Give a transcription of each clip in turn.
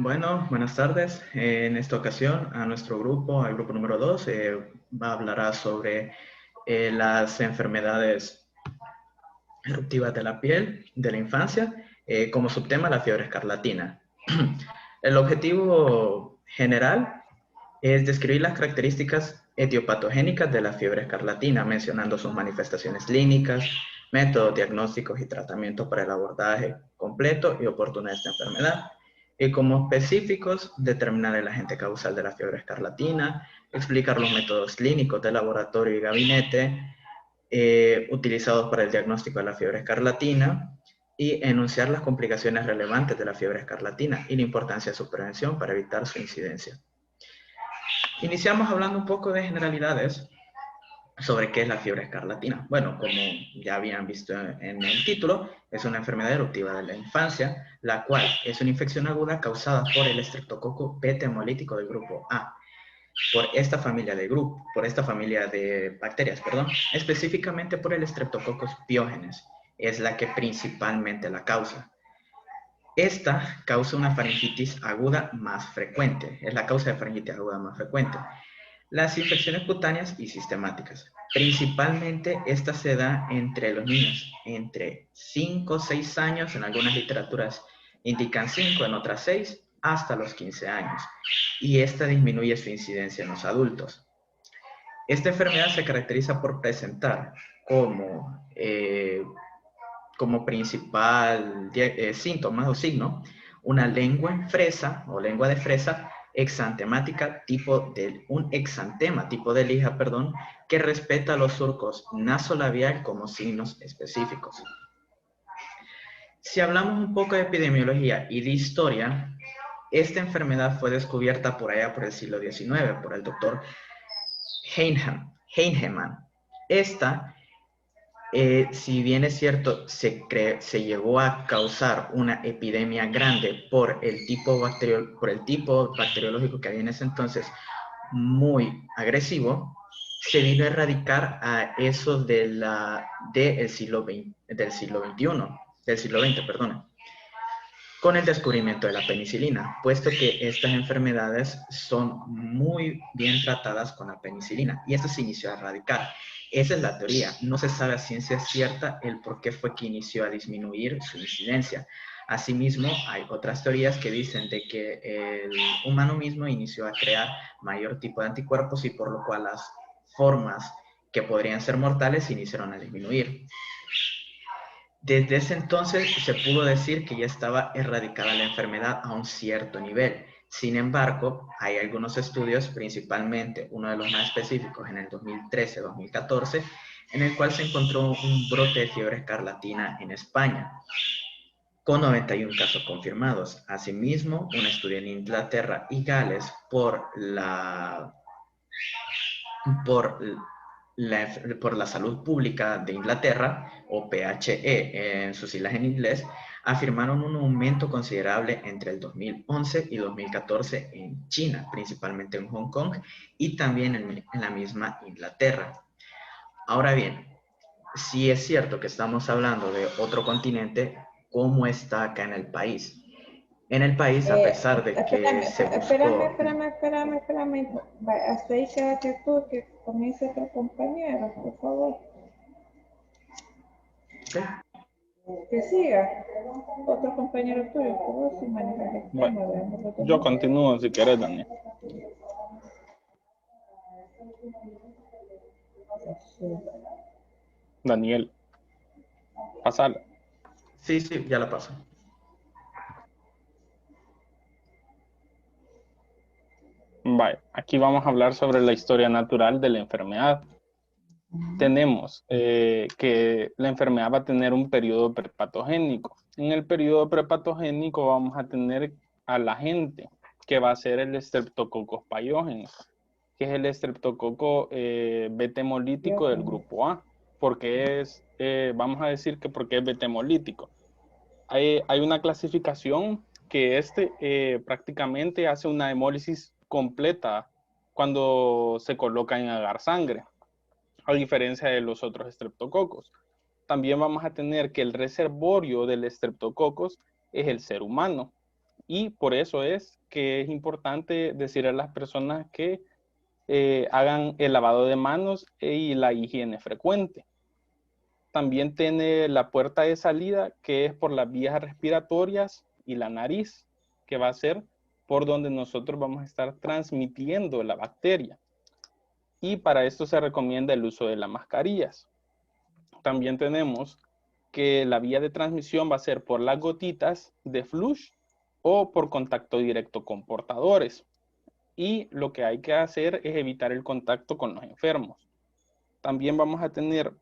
Bueno, buenas tardes. En esta ocasión, a nuestro grupo, el grupo número 2, hablará sobre las enfermedades eruptivas de la piel de la infancia, como subtema la fiebre escarlatina. El objetivo general es describir las características etiopatogénicas de la fiebre escarlatina, mencionando sus manifestaciones clínicas, métodos diagnósticos y tratamientos para el abordaje completo y oportuno de esta enfermedad. Y como específicos, determinar el agente causal de la fiebre escarlatina, explicar los métodos clínicos de laboratorio y gabinete utilizados para el diagnóstico de la fiebre escarlatina y enunciar las complicaciones relevantes de la fiebre escarlatina y la importancia de su prevención para evitar su incidencia. Iniciamos hablando un poco de generalidades sobre qué es la fiebre escarlatina. Bueno, como ya habían visto en el título, es una enfermedad eruptiva de la infancia, la cual es una infección aguda causada por el estreptococo beta hemolítico del grupo A, por esta familia de bacterias, perdón, específicamente por el Streptococcus pyogenes, es la que principalmente la causa. Esta causa una faringitis aguda más frecuente, es la causa de faringitis aguda más frecuente. Las infecciones cutáneas y sistemáticas. Principalmente esta se da entre los niños, entre 5 o 6 años, en algunas literaturas indican 5, en otras 6, hasta los 15 años. Y esta disminuye su incidencia en los adultos. Esta enfermedad se caracteriza por presentar como principal síntoma o signo una lengua en fresa o lengua de fresa exantemática un exantema tipo de lija, perdón, que respeta los surcos nasolabial como signos específicos. Si hablamos un poco de epidemiología y de historia, esta enfermedad fue descubierta por allá por el siglo XIX por el doctor Heinemann. Esta si bien es cierto, se llegó a causar una epidemia grande por el tipo bacteriológico que había en ese entonces, muy agresivo, se vino a erradicar a eso del siglo XX, perdón, con el descubrimiento de la penicilina, puesto que estas enfermedades son muy bien tratadas con la penicilina, y esto se inició a erradicar. Esa es la teoría. No se sabe a ciencia cierta el por qué fue que inició a disminuir su incidencia. Asimismo, hay otras teorías que dicen de que el humano mismo inició a crear mayor tipo de anticuerpos y por lo cual las formas que podrían ser mortales iniciaron a disminuir. Desde ese entonces se pudo decir que ya estaba erradicada la enfermedad a un cierto nivel. Sin embargo, hay algunos estudios, principalmente uno de los más específicos en el 2013-2014, en el cual se encontró un brote de fiebre escarlatina en España, con 91 casos confirmados. Asimismo, un estudio en Inglaterra y Gales por la Salud Pública de Inglaterra, o PHE en sus siglas en inglés, afirmaron un aumento considerable entre el 2011 y 2014 en China, principalmente en Hong Kong y también en la misma Inglaterra. Ahora bien, si es cierto que estamos hablando de otro continente, ¿cómo está acá en el país? En el país, a pesar de que se buscó... Espérame. Hasta ahí quédate tú, que comience otro compañero, por favor. ¿Sí? Que siga. Otro compañero tuyo, por favor, si manejas el Bueno, tema de los yo demás. continúo si quieres, Daniel. Daniel, pasala. Sí, sí, ya la paso. Vale, aquí vamos a hablar sobre la historia natural de la enfermedad. Tenemos que la enfermedad va a tener un periodo prepatogénico. En el periodo prepatogénico vamos a tener al agente, que va a ser el Streptococcus pyogenes, que es el estreptococo beta hemolítico del grupo A. Porque vamos a decir que porque es beta hemolítico. Hay una clasificación que prácticamente hace una hemólisis completa cuando se coloca en agar sangre, a diferencia de los otros estreptococos. También vamos a tener que el reservorio del estreptococos es el ser humano. Y por eso es que es importante decir a las personas que hagan el lavado de manos y la higiene frecuente. También tiene la puerta de salida, que es por las vías respiratorias y la nariz, que va a ser por donde nosotros vamos a estar transmitiendo la bacteria. Y para esto se recomienda el uso de las mascarillas. También tenemos que la vía de transmisión va a ser por las gotitas de flush o por contacto directo con portadores. Y lo que hay que hacer es evitar el contacto con los enfermos. También vamos a tener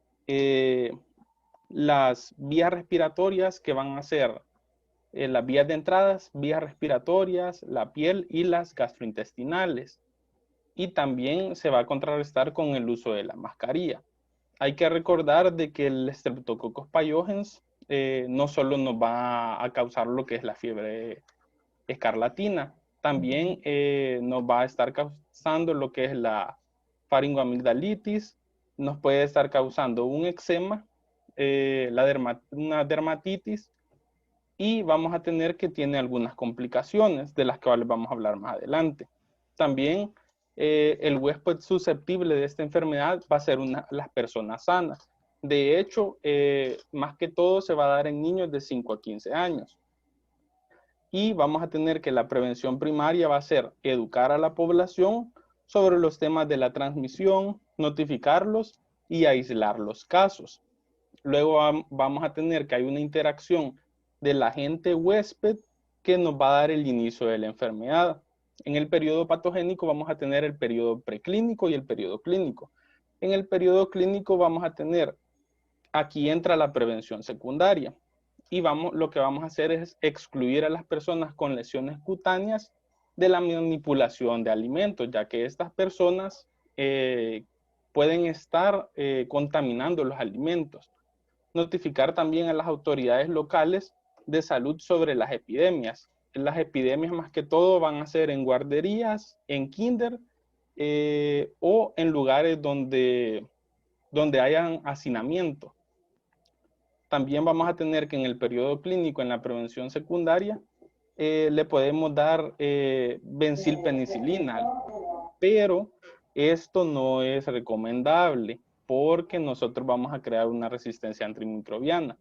las vías respiratorias, que van a ser las vías de entradas, vías respiratorias, la piel y las gastrointestinales. Y también se va a contrarrestar con el uso de la mascarilla. Hay que recordar de que el Streptococcus pyogenes no solo nos va a causar lo que es la fiebre escarlatina, también nos va a estar causando lo que es la faringoamigdalitis, nos puede estar causando un eczema, una dermatitis, y vamos a tener que tiene algunas complicaciones de las cuales vamos a hablar más adelante. También el huésped susceptible de esta enfermedad va a ser las personas sanas. De hecho, más que todo se va a dar en niños de 5 a 15 años. Y vamos a tener que la prevención primaria va a ser educar a la población sobre los temas de la transmisión, notificarlos y aislar los casos. Luego vamos a tener que hay una interacción del agente huésped que nos va a dar el inicio de la enfermedad. En el periodo patogénico vamos a tener el periodo preclínico y el periodo clínico. En el periodo clínico vamos a tener, aquí entra la prevención secundaria. Y lo que vamos a hacer es excluir a las personas con lesiones cutáneas de la manipulación de alimentos, ya que estas personas pueden estar contaminando los alimentos. Notificar también a las autoridades locales de salud sobre las epidemias. Las epidemias más que todo van a ser en guarderías, en kinder o en lugares donde hayan hacinamiento. También vamos a tener que en el periodo clínico, en la prevención secundaria, le podemos dar bencilpenicilina, pero esto no es recomendable porque nosotros vamos a crear una resistencia antimicrobiana.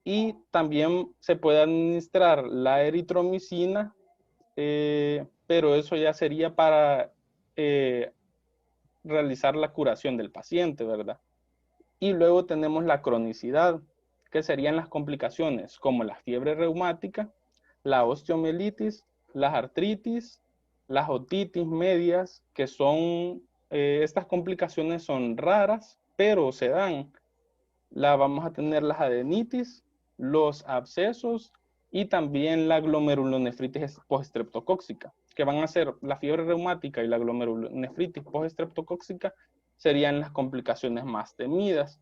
Y también se puede administrar la eritromicina, pero eso ya sería para realizar la curación del paciente, ¿verdad? Y luego tenemos la cronicidad, que serían las complicaciones como la fiebre reumática, la osteomielitis, las artritis, las otitis medias, que son, estas complicaciones son raras, pero se dan. Vamos a tener las adenitis, los abscesos y también la glomerulonefritis postestreptocóxica, que van a ser la fiebre reumática y la glomerulonefritis postestreptocóxica serían las complicaciones más temidas.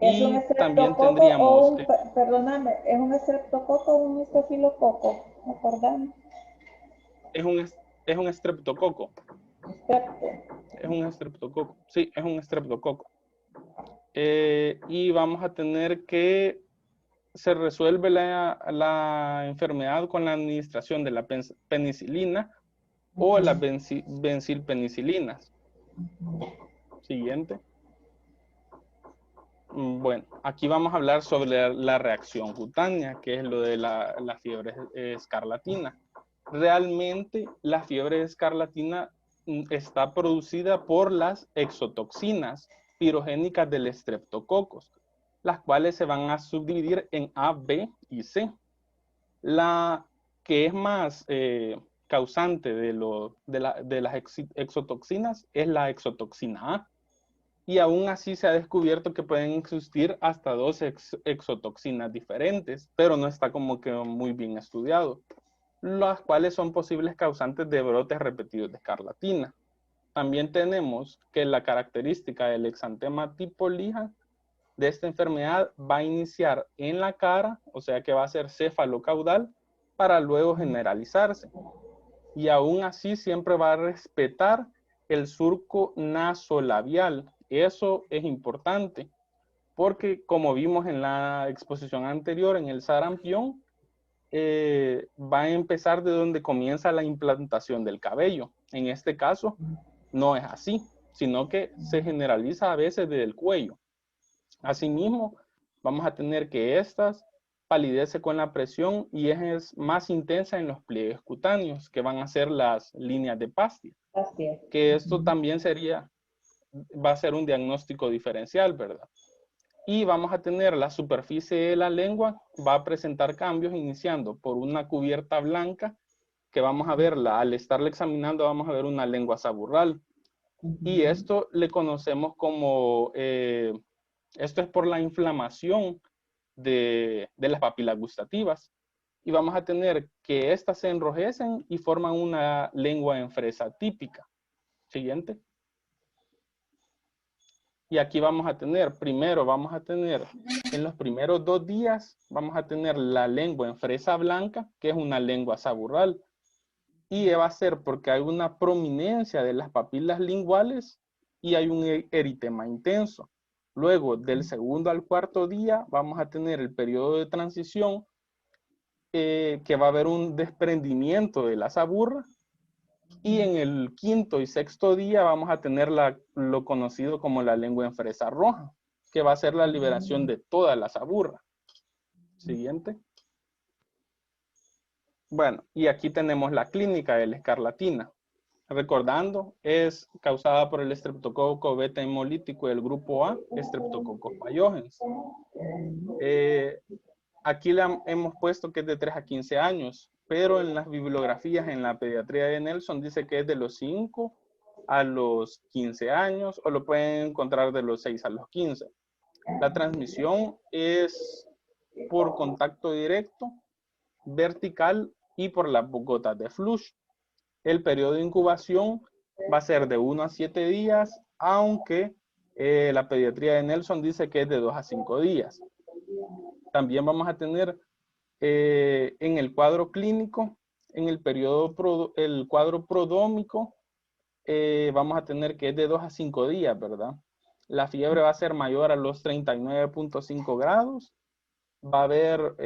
¿Es un estreptococo o un, perdóname, es un estreptococo o un estofilococo? ¿Acordame? Es un estreptococo. Es un estreptococo. Sí, es un estreptococo. Y vamos a tener que se resuelve la enfermedad con la administración de la penicilina o las bencilpenicilinas. Siguiente. Bueno, aquí vamos a hablar sobre la reacción cutánea, que es lo de la fiebre escarlatina. Realmente la fiebre escarlatina está producida por las exotoxinas pirogénicas del estreptococos, las cuales se van a subdividir en A, B y C. La que es más causante de las exotoxinas es la exotoxina A. Y aún así se ha descubierto que pueden existir hasta 2 exotoxinas diferentes, pero no está como que muy bien estudiado, las cuales son posibles causantes de brotes repetidos de escarlatina. También tenemos que la característica del exantema tipo lija de esta enfermedad va a iniciar en la cara, o sea que va a ser cefalocaudal, para luego generalizarse. Y aún así siempre va a respetar el surco nasolabial. Eso es importante, porque como vimos en la exposición anterior, en el sarampión, va a empezar de donde comienza la implantación del cabello. En este caso, no es así, sino que se generaliza a veces desde el cuello. Asimismo, vamos a tener que estas palidece con la presión y es más intensa en los pliegues cutáneos, que van a ser las líneas de Pastia. Que esto también va a ser un diagnóstico diferencial, ¿verdad? Y vamos a tener la superficie de la lengua, va a presentar cambios iniciando por una cubierta blanca, que vamos a verla, al estarla examinando vamos a ver una lengua saburral. Y esto le conocemos como, esto es por la inflamación de las papilas gustativas. Y vamos a tener que estas se enrojecen y forman una lengua en fresa típica. Siguiente. Y aquí vamos a tener, primero vamos a tener, en los primeros 2 días, vamos a tener la lengua en fresa blanca, que es una lengua saburral. Y va a ser porque hay una prominencia de las papilas linguales y hay un eritema intenso. Luego, del segundo al cuarto día, vamos a tener el periodo de transición, que va a haber un desprendimiento de la saburra. Y en el quinto y sexto día vamos a tener lo conocido como la lengua en fresa roja, que va a ser la liberación de toda la saburra. Siguiente. Bueno, y aquí tenemos la clínica de la escarlatina. Recordando, es causada por el estreptococo beta hemolítico del grupo A, Streptococcus pyogenes. Aquí le hemos puesto que es de 3 a 15 años, pero en las bibliografías en la pediatría de Nelson dice que es de los 5 a los 15 años, o lo pueden encontrar de los 6 a los 15. La transmisión es por contacto directo, vertical y por las gotas de flush. El periodo de incubación va a ser de 1 a 7 días, aunque la pediatría de Nelson dice que es de 2 a 5 días. También vamos a tener en el cuadro clínico, en el periodo, el cuadro prodómico, vamos a tener que es de 2 a 5 días, ¿verdad? La fiebre va a ser mayor a los 39.5 grados. Va a haber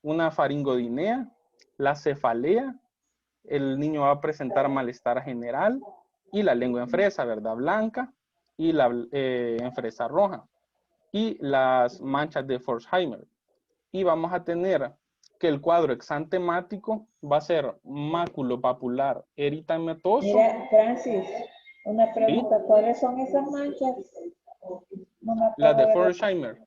una faringodinea, la cefalea, el niño va a presentar malestar general y la lengua en fresa, ¿verdad? Blanca y la en fresa roja. Y las manchas de Forsheimer. Y vamos a tener que el cuadro exantemático va a ser maculopapular eritematoso. Mira, Francis, una pregunta. ¿Sí? ¿Cuáles son esas manchas? No las de Forsheimer.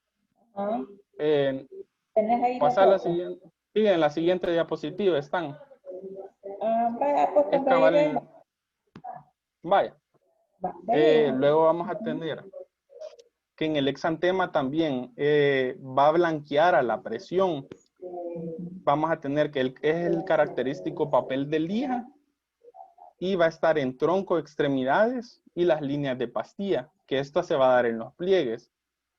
¿Tenés ahí pasa la siguiente? Sí, en la siguiente diapositiva están. Vaya, pues es cabal, vaya. Luego vamos a tener que en el exantema también va a blanquear a la presión. Vamos a tener que es el característico papel de lija y va a estar en tronco, extremidades y las líneas de pastilla, que esto se va a dar en los pliegues.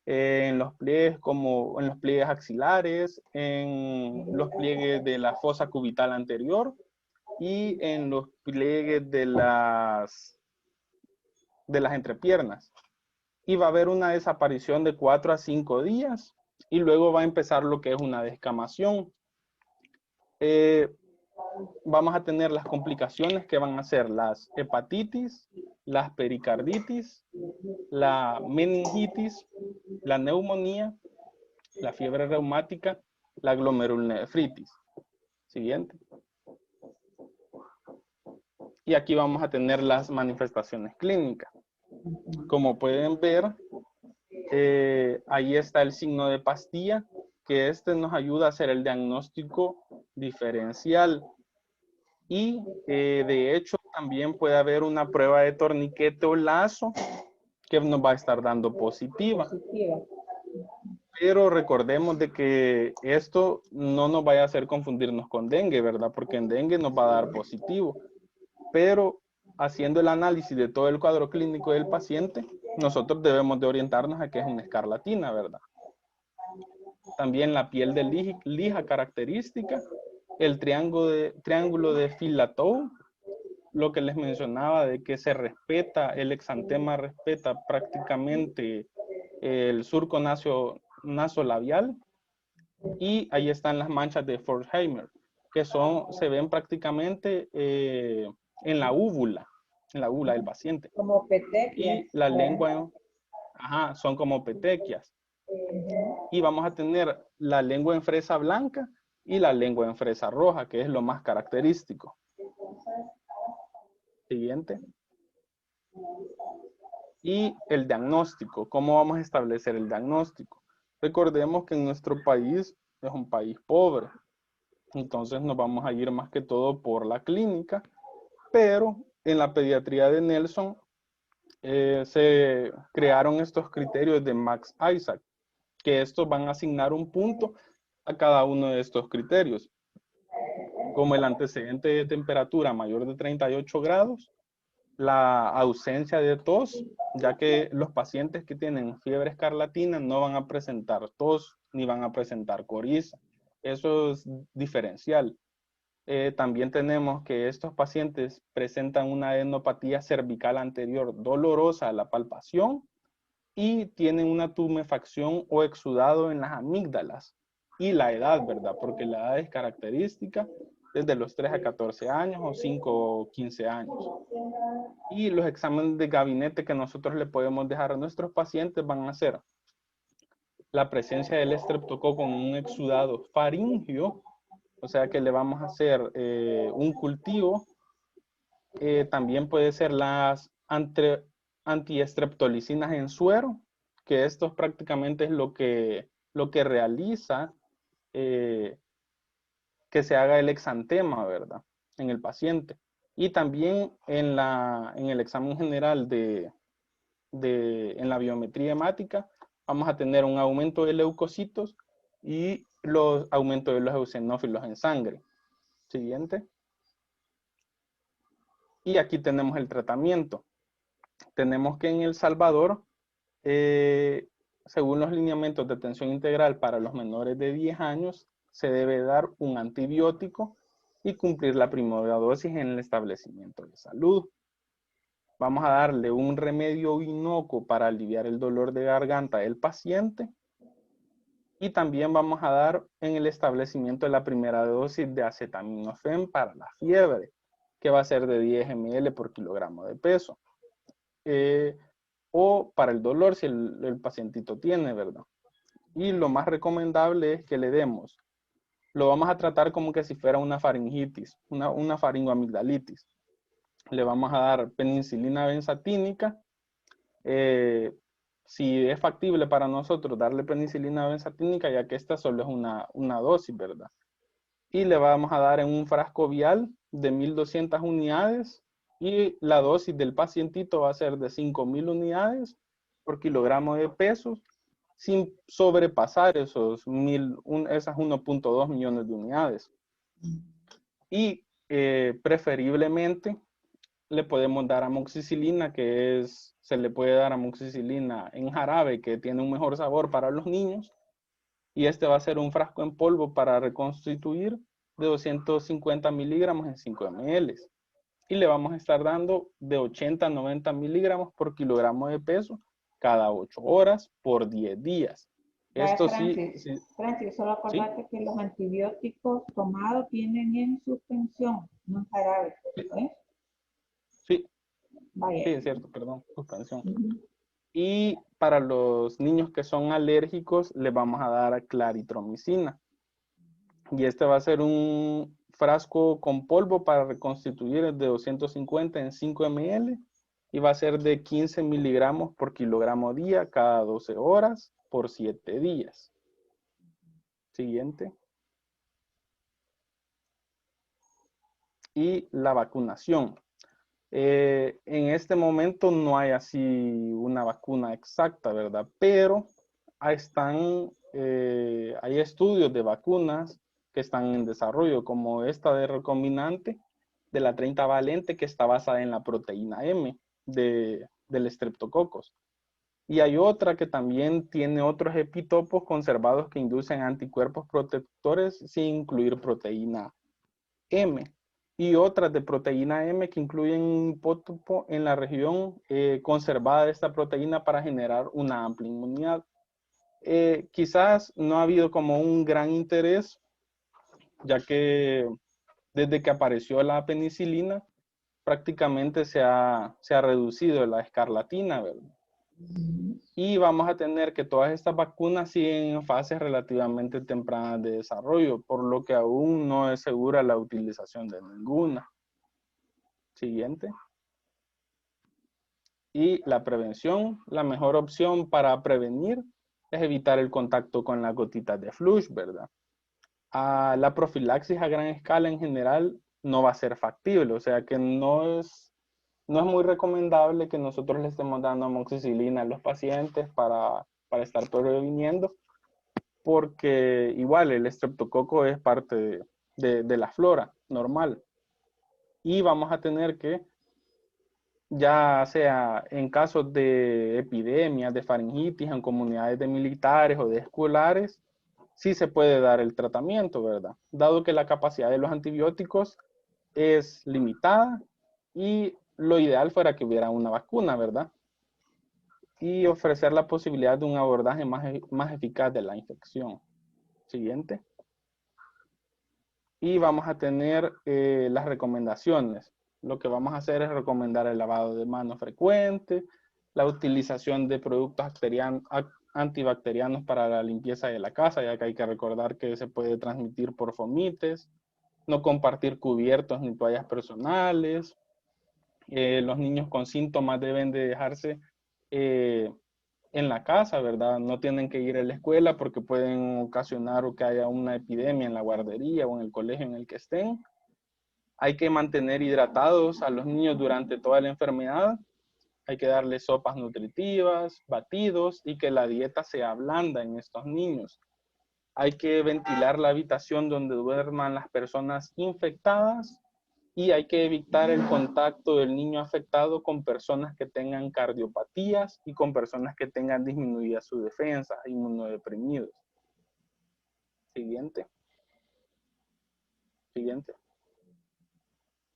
En los pliegues como en los pliegues axilares, en los pliegues de la fosa cubital anterior y en los pliegues de las entrepiernas. Y va a haber una desaparición de 4 a 5 días y luego va a empezar lo que es una descamación. Vamos a tener las complicaciones que van a ser las hepatitis, las pericarditis, la meningitis, la neumonía, la fiebre reumática, la glomerulonefritis. Siguiente. Y aquí vamos a tener las manifestaciones clínicas. Como pueden ver, ahí está el signo de pastilla, que nos ayuda a hacer el diagnóstico diferencial. Y de hecho también puede haber una prueba de torniquete o lazo que nos va a estar dando positiva. Pero recordemos de que esto no nos vaya a hacer confundirnos con dengue, ¿verdad? Porque en dengue nos va a dar positivo. Pero haciendo el análisis de todo el cuadro clínico del paciente, nosotros debemos de orientarnos a que es una escarlatina, ¿verdad? También la piel de lija característica, el triángulo de Fillatow, lo que les mencionaba de que se respeta, el exantema respeta prácticamente el surco nasolabial. Y ahí están las manchas de Forsheimer, que se ven prácticamente en la úvula del paciente. Como petequias. Y la lengua, son como petequias. Y vamos a tener la lengua en fresa blanca y la lengua en fresa roja, que es lo más característico. Siguiente. Y el diagnóstico. ¿Cómo vamos a establecer el diagnóstico? Recordemos que en nuestro país es un país pobre. Entonces nos vamos a ir más que todo por la clínica. Pero en la pediatría de Nelson se crearon estos criterios de Max Isaac, que estos van a asignar un punto a cada uno de estos criterios, como el antecedente de temperatura mayor de 38 grados, la ausencia de tos, ya que los pacientes que tienen fiebre escarlatina no van a presentar tos ni van a presentar coriza. Eso es diferencial. También tenemos que estos pacientes presentan una adenopatía cervical anterior dolorosa a la palpación y tienen una tumefacción o exudado en las amígdalas. Y la edad, ¿verdad? Porque la edad es característica desde los 3 a 14 años o 5 o 15 años. Y los exámenes de gabinete que nosotros le podemos dejar a nuestros pacientes van a ser la presencia del estreptococo con un exudado faríngeo, o sea que le vamos a hacer un cultivo. También puede ser las antiestreptolicinas en suero, que esto prácticamente es lo que realiza que se haga el exantema, ¿verdad? En el paciente. Y también en el examen general en la biometría hemática, vamos a tener un aumento de leucocitos y los aumentos de los eosinófilos en sangre. Siguiente. Y aquí tenemos el tratamiento. Tenemos que en El Salvador, según los lineamientos de atención integral para los menores de 10 años, se debe dar un antibiótico y cumplir la primera dosis en el establecimiento de salud. Vamos a darle un remedio inocuo para aliviar el dolor de garganta del paciente. Y también vamos a dar en el establecimiento de la primera dosis de acetaminofén para la fiebre, que va a ser de 10 ml por kilogramo de peso. O para el dolor si el pacientito tiene, ¿verdad? Y lo más recomendable es que le demos, lo vamos a tratar como que si fuera una faringitis, una faringoamigdalitis. Le vamos a dar penicilina benzatínica. Si es factible para nosotros darle penicilina benzatínica, ya que esta solo es una dosis, ¿verdad? Y le vamos a dar en un frasco vial de 1200 unidades y la dosis del pacientito va a ser de 5000 unidades por kilogramo de peso, sin sobrepasar esas 1.2 millones de unidades. Y preferiblemente le podemos dar amoxicilina, se le puede dar amoxicilina en jarabe, que tiene un mejor sabor para los niños. Y este va a ser un frasco en polvo para reconstituir de 250 miligramos en 5 ml. Y le vamos a estar dando de 80 a 90 miligramos por kilogramo de peso cada 8 horas por 10 días. Esto Francis, Francis, solo acordate que los antibióticos tomados vienen en suspensión, no en jarabe. Sí. Vaya. Sí, es cierto, perdón, suspensión. Y para los niños que son alérgicos, les vamos a dar claritromicina. Y este va a ser un frasco con polvo para reconstituir de 250 en 5 ml y va a ser de 15 miligramos por kilogramo día cada 12 horas por 7 días. Siguiente. Y la vacunación. En este momento no hay así una vacuna exacta, ¿verdad? Pero hay estudios de vacunas que están en desarrollo, como esta de recombinante de la 30 valente, que está basada en la proteína M del estreptococos. Y hay otra que también tiene otros epitopos conservados que inducen anticuerpos protectores sin incluir proteína M. Y otras de proteína M que incluyen un hipótopo en la región conservada de esta proteína para generar una amplia inmunidad. Quizás no ha habido como un gran interés, ya que desde que apareció la penicilina, prácticamente se ha reducido la escarlatina, ¿verdad? Y vamos a tener que todas estas vacunas siguen en fases relativamente tempranas de desarrollo, por lo que aún no es segura la utilización de ninguna. Siguiente. Y la prevención, la mejor opción para prevenir es evitar el contacto con las gotitas de flush, ¿verdad? La profilaxis a gran escala en general no va a ser factible, o sea que no es muy recomendable que nosotros le estemos dando amoxicilina a los pacientes para estar previniendo, porque igual el estreptococo es parte de la flora normal. Y vamos a tener que, ya sea en casos de epidemias, de faringitis, en comunidades de militares o de escolares, sí se puede dar el tratamiento, ¿verdad? Dado que la capacidad de los antibióticos es limitada y lo ideal fuera que hubiera una vacuna, ¿verdad? Y ofrecer la posibilidad de un abordaje más eficaz de la infección. Siguiente. Y vamos a tener las recomendaciones. Lo que vamos a hacer es recomendar el lavado de manos frecuente, la utilización de productos antibacterianos para la limpieza de la casa, ya que hay que recordar que se puede transmitir por fomites, no compartir cubiertos ni toallas personales. Los niños con síntomas deben de dejarse en la casa, ¿verdad? No tienen que ir a la escuela porque pueden ocasionar o que haya una epidemia en la guardería o en el colegio en el que estén. Hay que mantener hidratados a los niños durante toda la enfermedad. Hay que darles sopas nutritivas, batidos y que la dieta sea blanda en estos niños. Hay que ventilar la habitación donde duerman las personas infectadas y hay que evitar el contacto del niño afectado con personas que tengan cardiopatías y con personas que tengan disminuida su defensa, inmunodeprimidos. Siguiente. Siguiente.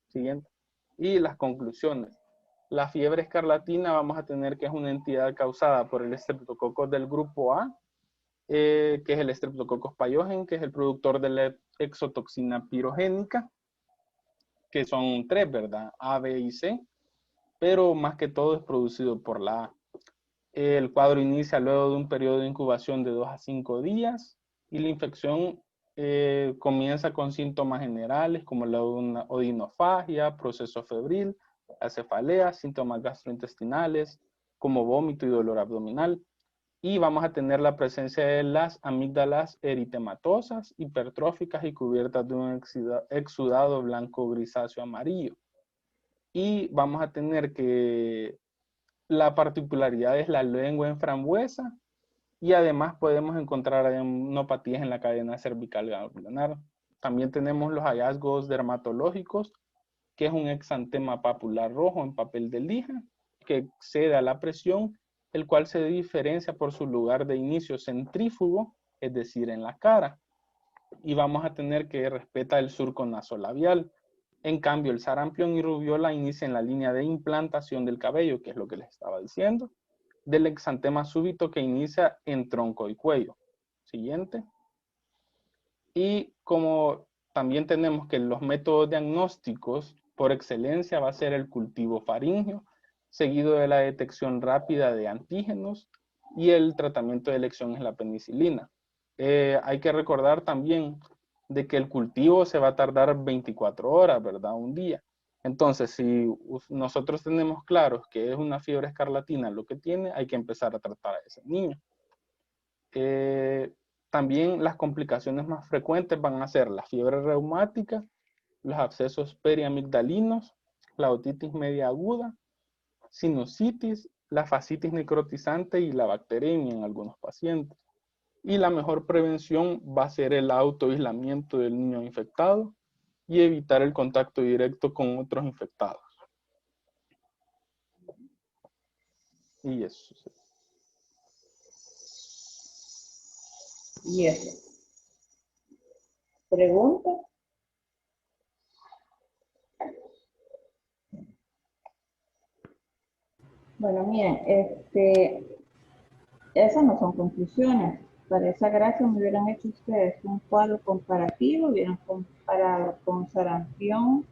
Siguiente. Y las conclusiones. La fiebre escarlatina vamos a tener que es una entidad causada por el estreptococcus del grupo A, que es el Streptococcus pyogenes, que es el productor de la exotoxina pirogénica, que son 3, ¿verdad? A, B y C, pero más que todo es producido por la A. El cuadro inicia luego de un periodo de incubación de 2 a 5 días y la infección comienza con síntomas generales como la odinofagia, proceso febril, la cefalea, síntomas gastrointestinales como vómito y dolor abdominal. Y vamos a tener la presencia de las amígdalas eritematosas, hipertróficas y cubiertas de un exudado blanco grisáceo amarillo. Y vamos a tener que la particularidad es la lengua en frambuesa y además podemos encontrar adenopatías en la cadena cervical ganglionar. También tenemos los hallazgos dermatológicos, que es un exantema papular rojo en papel de lija, que excede a la presión, el cual se diferencia por su lugar de inicio centrífugo, es decir, en la cara. Y vamos a tener que respeta el surco nasolabial. En cambio, el sarampión y rubiola inicia en la línea de implantación del cabello, que es lo que les estaba diciendo, del exantema súbito que inicia en tronco y cuello. Siguiente. Y como también tenemos que los métodos diagnósticos por excelencia va a ser el cultivo faríngeo, seguido de la detección rápida de antígenos y el tratamiento de elección es la penicilina. Hay que recordar también de que el cultivo se va a tardar 24 horas, ¿verdad? Un día. Entonces, si nosotros tenemos claros que es una fiebre escarlatina lo que tiene, hay que empezar a tratar a ese niño. También las complicaciones más frecuentes van a ser la fiebre reumática, los abscesos periamigdalinos, la otitis media aguda, sinusitis, la fascitis necrotizante y la bacteremia en algunos pacientes. Y la mejor prevención va a ser el autoaislamiento del niño infectado y evitar el contacto directo con otros infectados. Y eso. Y eso. ¿Pregunta? Bueno, miren, Esas no son conclusiones. Para esa gracia me hubieran hecho ustedes un cuadro comparativo, hubieran comparado con sarampión,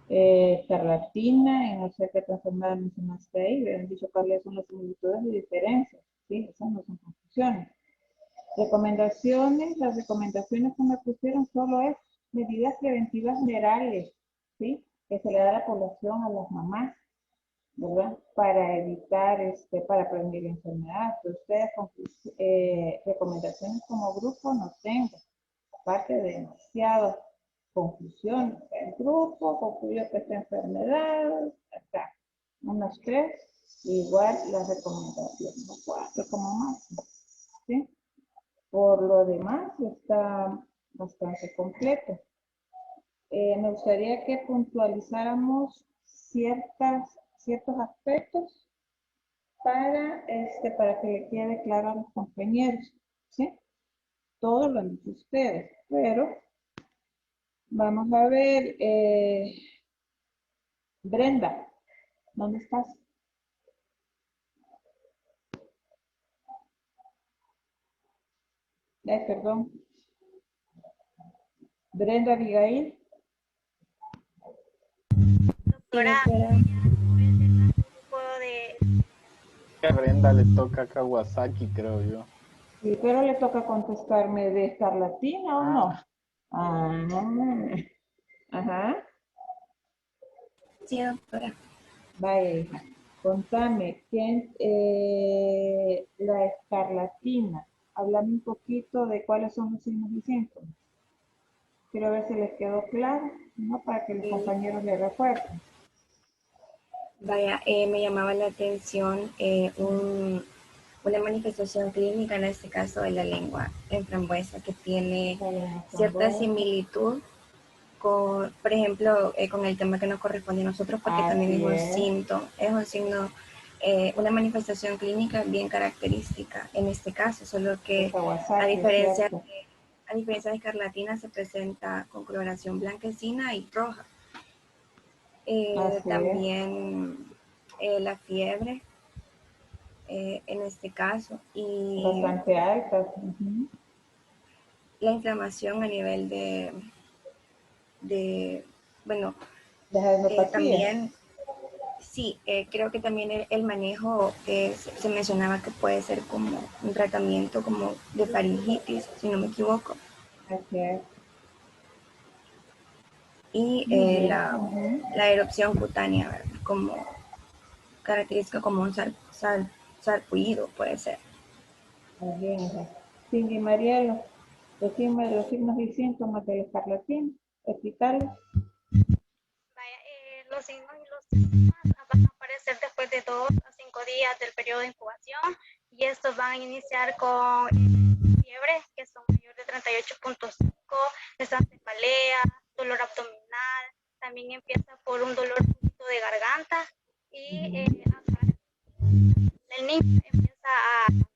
escarlatina, y no sé qué enfermedad mencionaste ahí, hubieran dicho cuáles son las similitudes y diferencias. ¿Sí? Esas no son conclusiones. Recomendaciones, las recomendaciones que me pusieron solo es medidas preventivas generales, ¿sí? Que se le da a la población, a las mamás, ¿verdad? Para evitar, para prevenir la enfermedad. Pero ustedes, recomendaciones como grupo no tengo, aparte de demasiadas conclusiones. El grupo concluyó que esta enfermedad, acá, unos 3, igual las recomendaciones, 4 como máximo, ¿sí? Por lo demás, está bastante completo. Me gustaría que puntualizáramos ciertos aspectos para que le quede claro a los compañeros, ¿sí? Todo lo han dicho ustedes, pero vamos a ver, Brenda, ¿dónde estás? Perdón. Brenda Abigail. Doctora, A Brenda le toca Kawasaki, creo yo. Sí, pero le toca contestarme de escarlatina o no. Ah, ajá. sí, doctora. Vaya, hija. Contame, la escarlatina? Háblame un poquito de cuáles son los signos y síntomas. Quiero ver si les quedó claro, ¿no? Para que los compañeros le recuerden. Vaya, me llamaba la atención una manifestación clínica, en este caso de la lengua en frambuesa, que tiene cierta similitud con, por ejemplo, con el tema que nos corresponde a nosotros, porque también es un síntoma, es un signo, una manifestación clínica bien característica en este caso, solo que a diferencia de escarlatina se presenta con coloración blanquecina y roja. También la fiebre, en este caso, y bastante alta. la inflamación a nivel bueno, también, sí, creo que también el manejo se mencionaba que puede ser como un tratamiento como de faringitis, si no me equivoco. Así es. Y la erupción cutánea, ¿verdad? Como característica como un sarpullido, puede ser. Muy bien, hija. Cindy Marielo, decime los signos y síntomas del escarlatina, explicarlos. Vaya, los signos y los síntomas van a aparecer después de 2 a 5 días del periodo de incubación y estos van a iniciar con fiebre, que son mayor de 38.5, cefalea, dolor abdominal, también empieza por un dolor de garganta y el niño empieza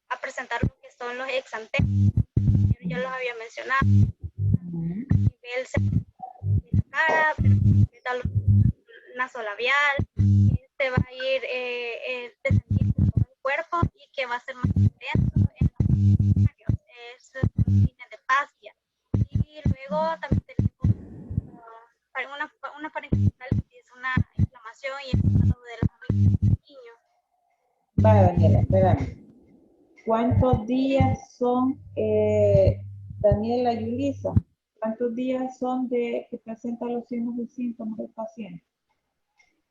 a presentar lo que son los exantemas, ya los había mencionado, a nivel de la cara, pero nasolabial, se va a ir descendiendo por el cuerpo y que va a ser más intenso en los labios, es línea de fascia. Y luego también tenemos una faringitis, una inflamación y el estado de los amígdalas del niño. Vale, Daniela, espérame. ¿Cuántos días son, Daniela y Yulisa, cuántos días son de que presenta los signos y síntomas del paciente?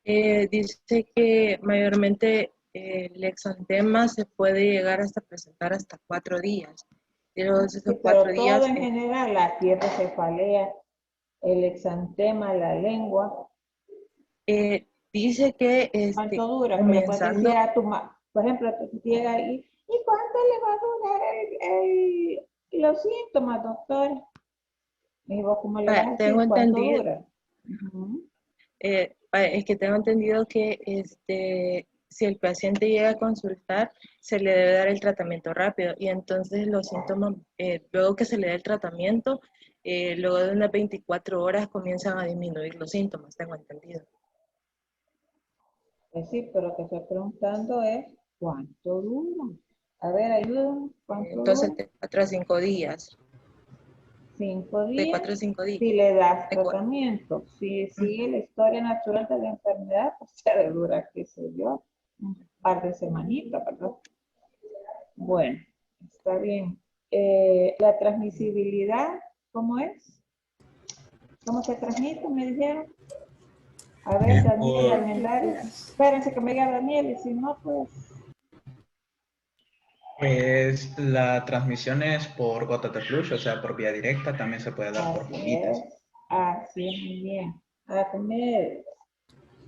Dice que mayormente el exantema se puede llegar hasta presentar hasta 4 días. Pero esos Sí, 4 pero días... todo en general, la cefalea, el exantema, la lengua. Dice que ¿Cuánto dura? Que le puedes comenzando... decir a tu por ejemplo, tú llegas ahí, ¿y cuánto le va a durar los síntomas, doctor? Y vos, ¿cómo le vas a Tengo decir cuánto entendido, dura? es que tengo entendido que si el paciente llega a consultar, se le debe dar el tratamiento rápido y entonces los síntomas, luego que se le dé el tratamiento, luego de unas 24 horas comienzan a disminuir los síntomas, tengo entendido. Sí, pero lo que estoy preguntando es, ¿cuánto dura? A ver, ayúdame. ¿Cuánto Entonces, dura? de 4 a 5 días. 5 De 4 a días. 5 días. Si le das De cua- tratamiento, si sigue la historia natural de la enfermedad, pues se debe durar, qué sé yo, un par de semanitas, ¿verdad? Bueno, está bien. La transmisibilidad, ¿cómo es? ¿Cómo se transmite? Me dijeron. A ver, Daniel y Armendáriz. Espérense que me diga Daniel y si no, pues. Pues la transmisión es por gotas de flujo, o sea, por vía directa, también se puede dar por Así gotitas. es. Así es, muy bien. Armendáriz.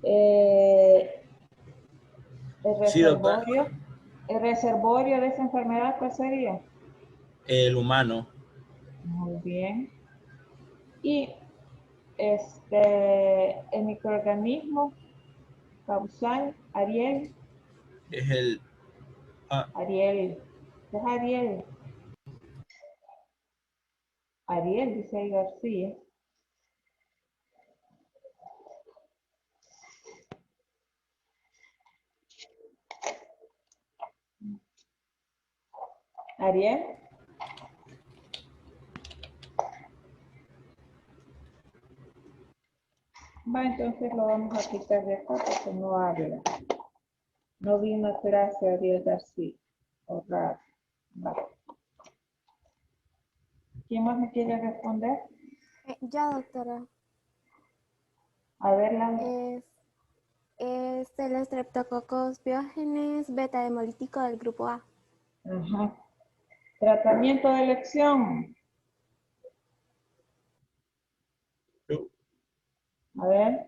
Eh, el Sí, doctora. reservorio. El reservorio de esa enfermedad, ¿cuál sería? El humano Muy bien. Y el microorganismo causal, Ariel. es el... Ah, Ariel. ¿Qué es Ariel? Ariel, dice ahí García. Ariel. Va, entonces lo vamos a quitar de acá porque no habla. No vino a clase Ariel García. O raro. Va. ¿Quién más me quiere responder? Ya, doctora. A ver, la. Es el Streptococcus pyogenes beta hemolítico del grupo A. Ajá. Tratamiento de elección. A ver.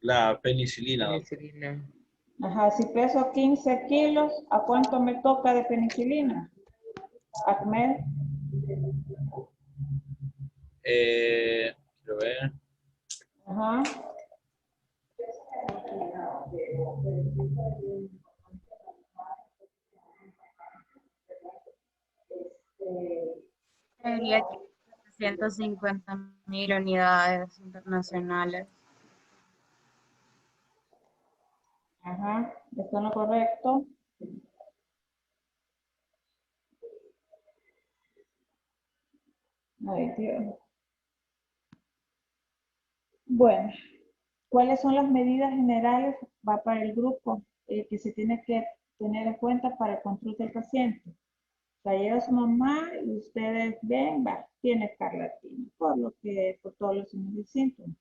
la penicilina. Penicilina. Ajá, si peso 15 kilos, ¿a cuánto me toca de penicilina? Ahmed. Quiero ver. Ajá. Sería que 150.000 unidades internacionales. Ajá. ¿Está en lo correcto? Ay, Dios. Bueno, ¿cuáles son las medidas generales? Va para el grupo que se tiene que tener en cuenta para el control del paciente. O sea, llega su mamá y ustedes ven, va, tiene escarlatina, por todos los signos y síntomas.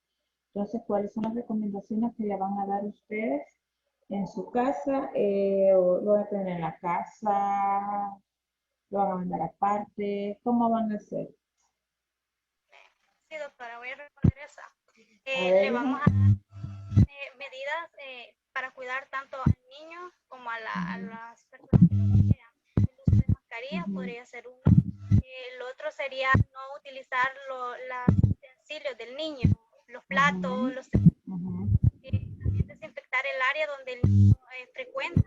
Entonces, ¿cuáles son las recomendaciones que le van a dar ustedes en su casa? O lo van a tener en la casa, lo van a mandar aparte, ¿cómo van a hacer? Sí, doctora, voy a responder esa. A ver, Le vamos a dar medidas para cuidar tanto al niño como a las personas que lo rodean. El uso de mascarillas podría ser uno. El otro sería no utilizar los utensilios del niño, los platos, también desinfectar el área donde el niño frecuenta,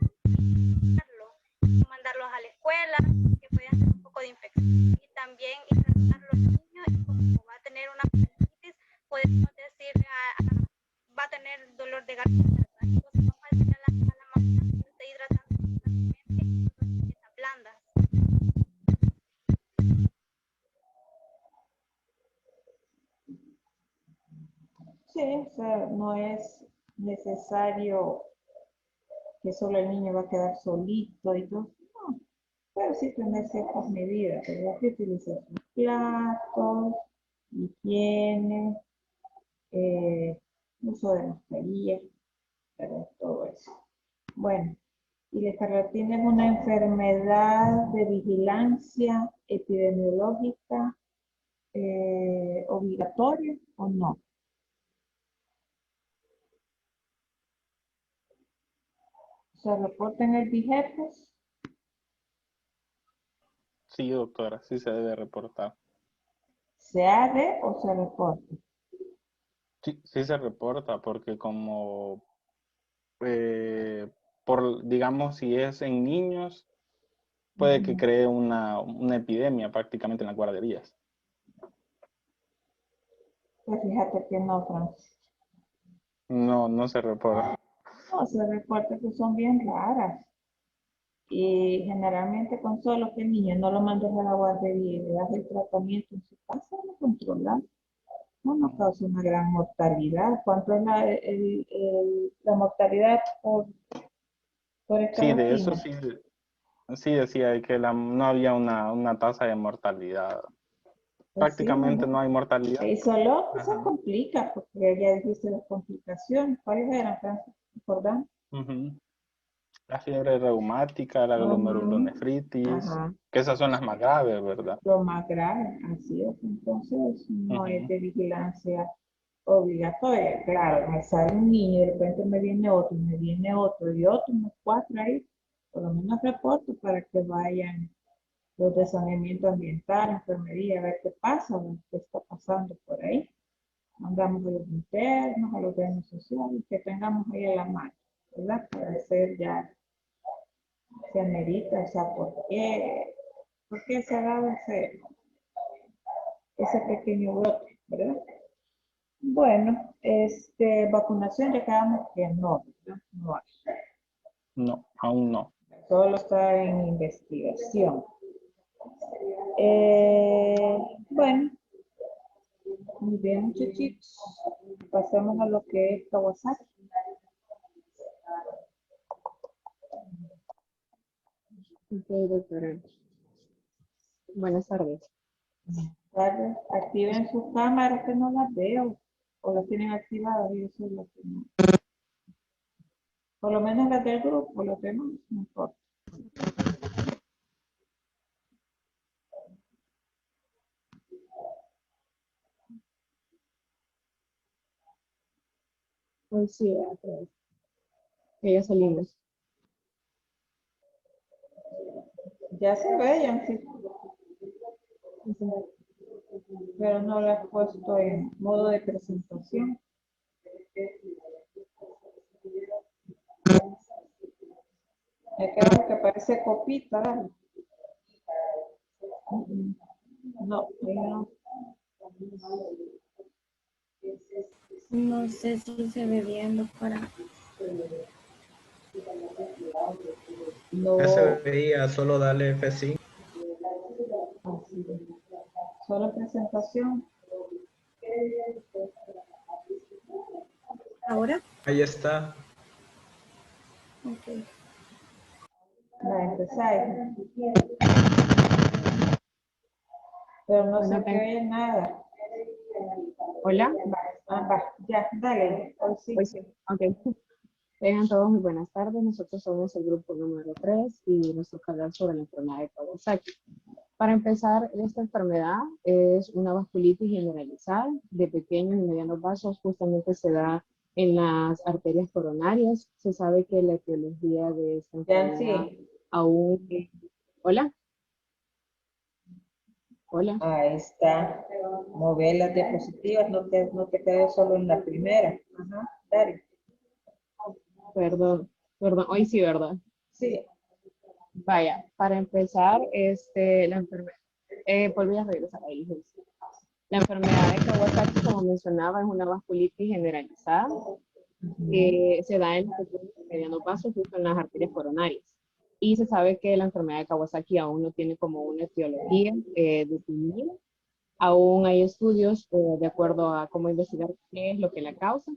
mandarlos a la escuela, que pueden tener un poco de infección, y también hidratar a los niños, y como va a tener una apendicitis, podemos decir, va a tener dolor de garganta, entonces vamos a decirle a la mamá que esté hidratando constantemente con galletas blandas. sí, o sea, no es necesario que solo el niño va a quedar solito y todo. No, pero sí tener ciertas medidas, ¿verdad? Que utilizar sus platos, higiene, uso de mascarilla, ¿verdad? Todo eso. Bueno, y la escarlatina es una enfermedad de vigilancia epidemiológica obligatoria o no. Se reporta en el DIGEPES. Sí, doctora, sí se debe reportar. ¿Se hace o se reporta? Sí, sí se reporta porque como, digamos, si es en niños, puede que cree una epidemia prácticamente en las guarderías. Pues fíjate que no, Francis. No, no se reporta. No, se reporta que son bien raras. Y generalmente con solo que el niño no lo mandes a la guardería y le das el tratamiento en su casa, lo controlas. No causa una gran mortalidad. ¿Cuánto es la mortalidad por esta Sí, de eso vacuna? sí, sí decía que no había una tasa de mortalidad. Pues sí, Prácticamente no hay mortalidad. y solo se Ajá. complica, porque ya dijiste las complicaciones. ¿Cuáles eran, Francis? ¿Recordán? Ujú. La fiebre reumática, la Ujú. glomerulonefritis, Ajá. que esas son las más graves, ¿verdad? Lo más grave, así es. Entonces, no es Ujú. de vigilancia obligatoria. Claro, me sale un niño y de repente me viene otro, y me viene otro y otro, unos cuatro ahí. Por lo menos reporto para que vayan los de saneamiento ambiental, enfermería, a ver qué pasa, a ver qué está pasando por ahí. Mandamos a los internos, a los gobiernos sociales, que tengamos ahí a la mano, ¿verdad? Para hacer ya, se amerita, o sea, por qué se ha dado ese pequeño brote, ¿verdad? Bueno, vacunación ya quedamos que no, ¿verdad? No hay. No, aún no. Solo está en investigación. Bueno, muy bien, muchachitos. Pasemos a lo que es Kawasaki. Ok, doctora. Buenas tardes. Tarde, activen sus cámaras que no las veo. O las tienen activadas y eso es lo que no. Por lo menos las del grupo, los demás, no importa. Hoy sí, que ya salimos. Ya se veían, sí, pero no las he puesto en modo de presentación. Me queda que parece copita, dale. No, ahí no. No sé si se ve bien, doctora. Ya se No, veía, solo dale F5. así es. Solo presentación. ¿Ahora? Ahí está. Ok. La empezáis. Pero no Bueno, se oye nada. hola. Va, ya, dale. Hoy sí. Hoy sí. Ok. Tengan todos muy buenas tardes. Nosotros somos el grupo número 3 y nos toca hablar sobre la enfermedad de Kawasaki. Para empezar, esta enfermedad es una vasculitis generalizada de pequeños y medianos vasos. Justamente se da en las arterias coronarias. Se sabe que la etiología de esta Ya enfermedad sí. aún... Hola. Hola. Ahí está. Mover las diapositivas, no te quedes solo en la primera. Ajá, dale. Perdón. Hoy sí, ¿verdad? Sí. Vaya, para empezar, la enfermedad, volví a regresar ahí. La enfermedad de Kawasaki, como mencionaba, es una vasculitis generalizada que se da en los pequeños y medianos vasos, justo en las arterias coronarias. Y se sabe que la enfermedad de Kawasaki aún no tiene como una etiología definida. Aún hay estudios de acuerdo a cómo investigar qué es lo que la causa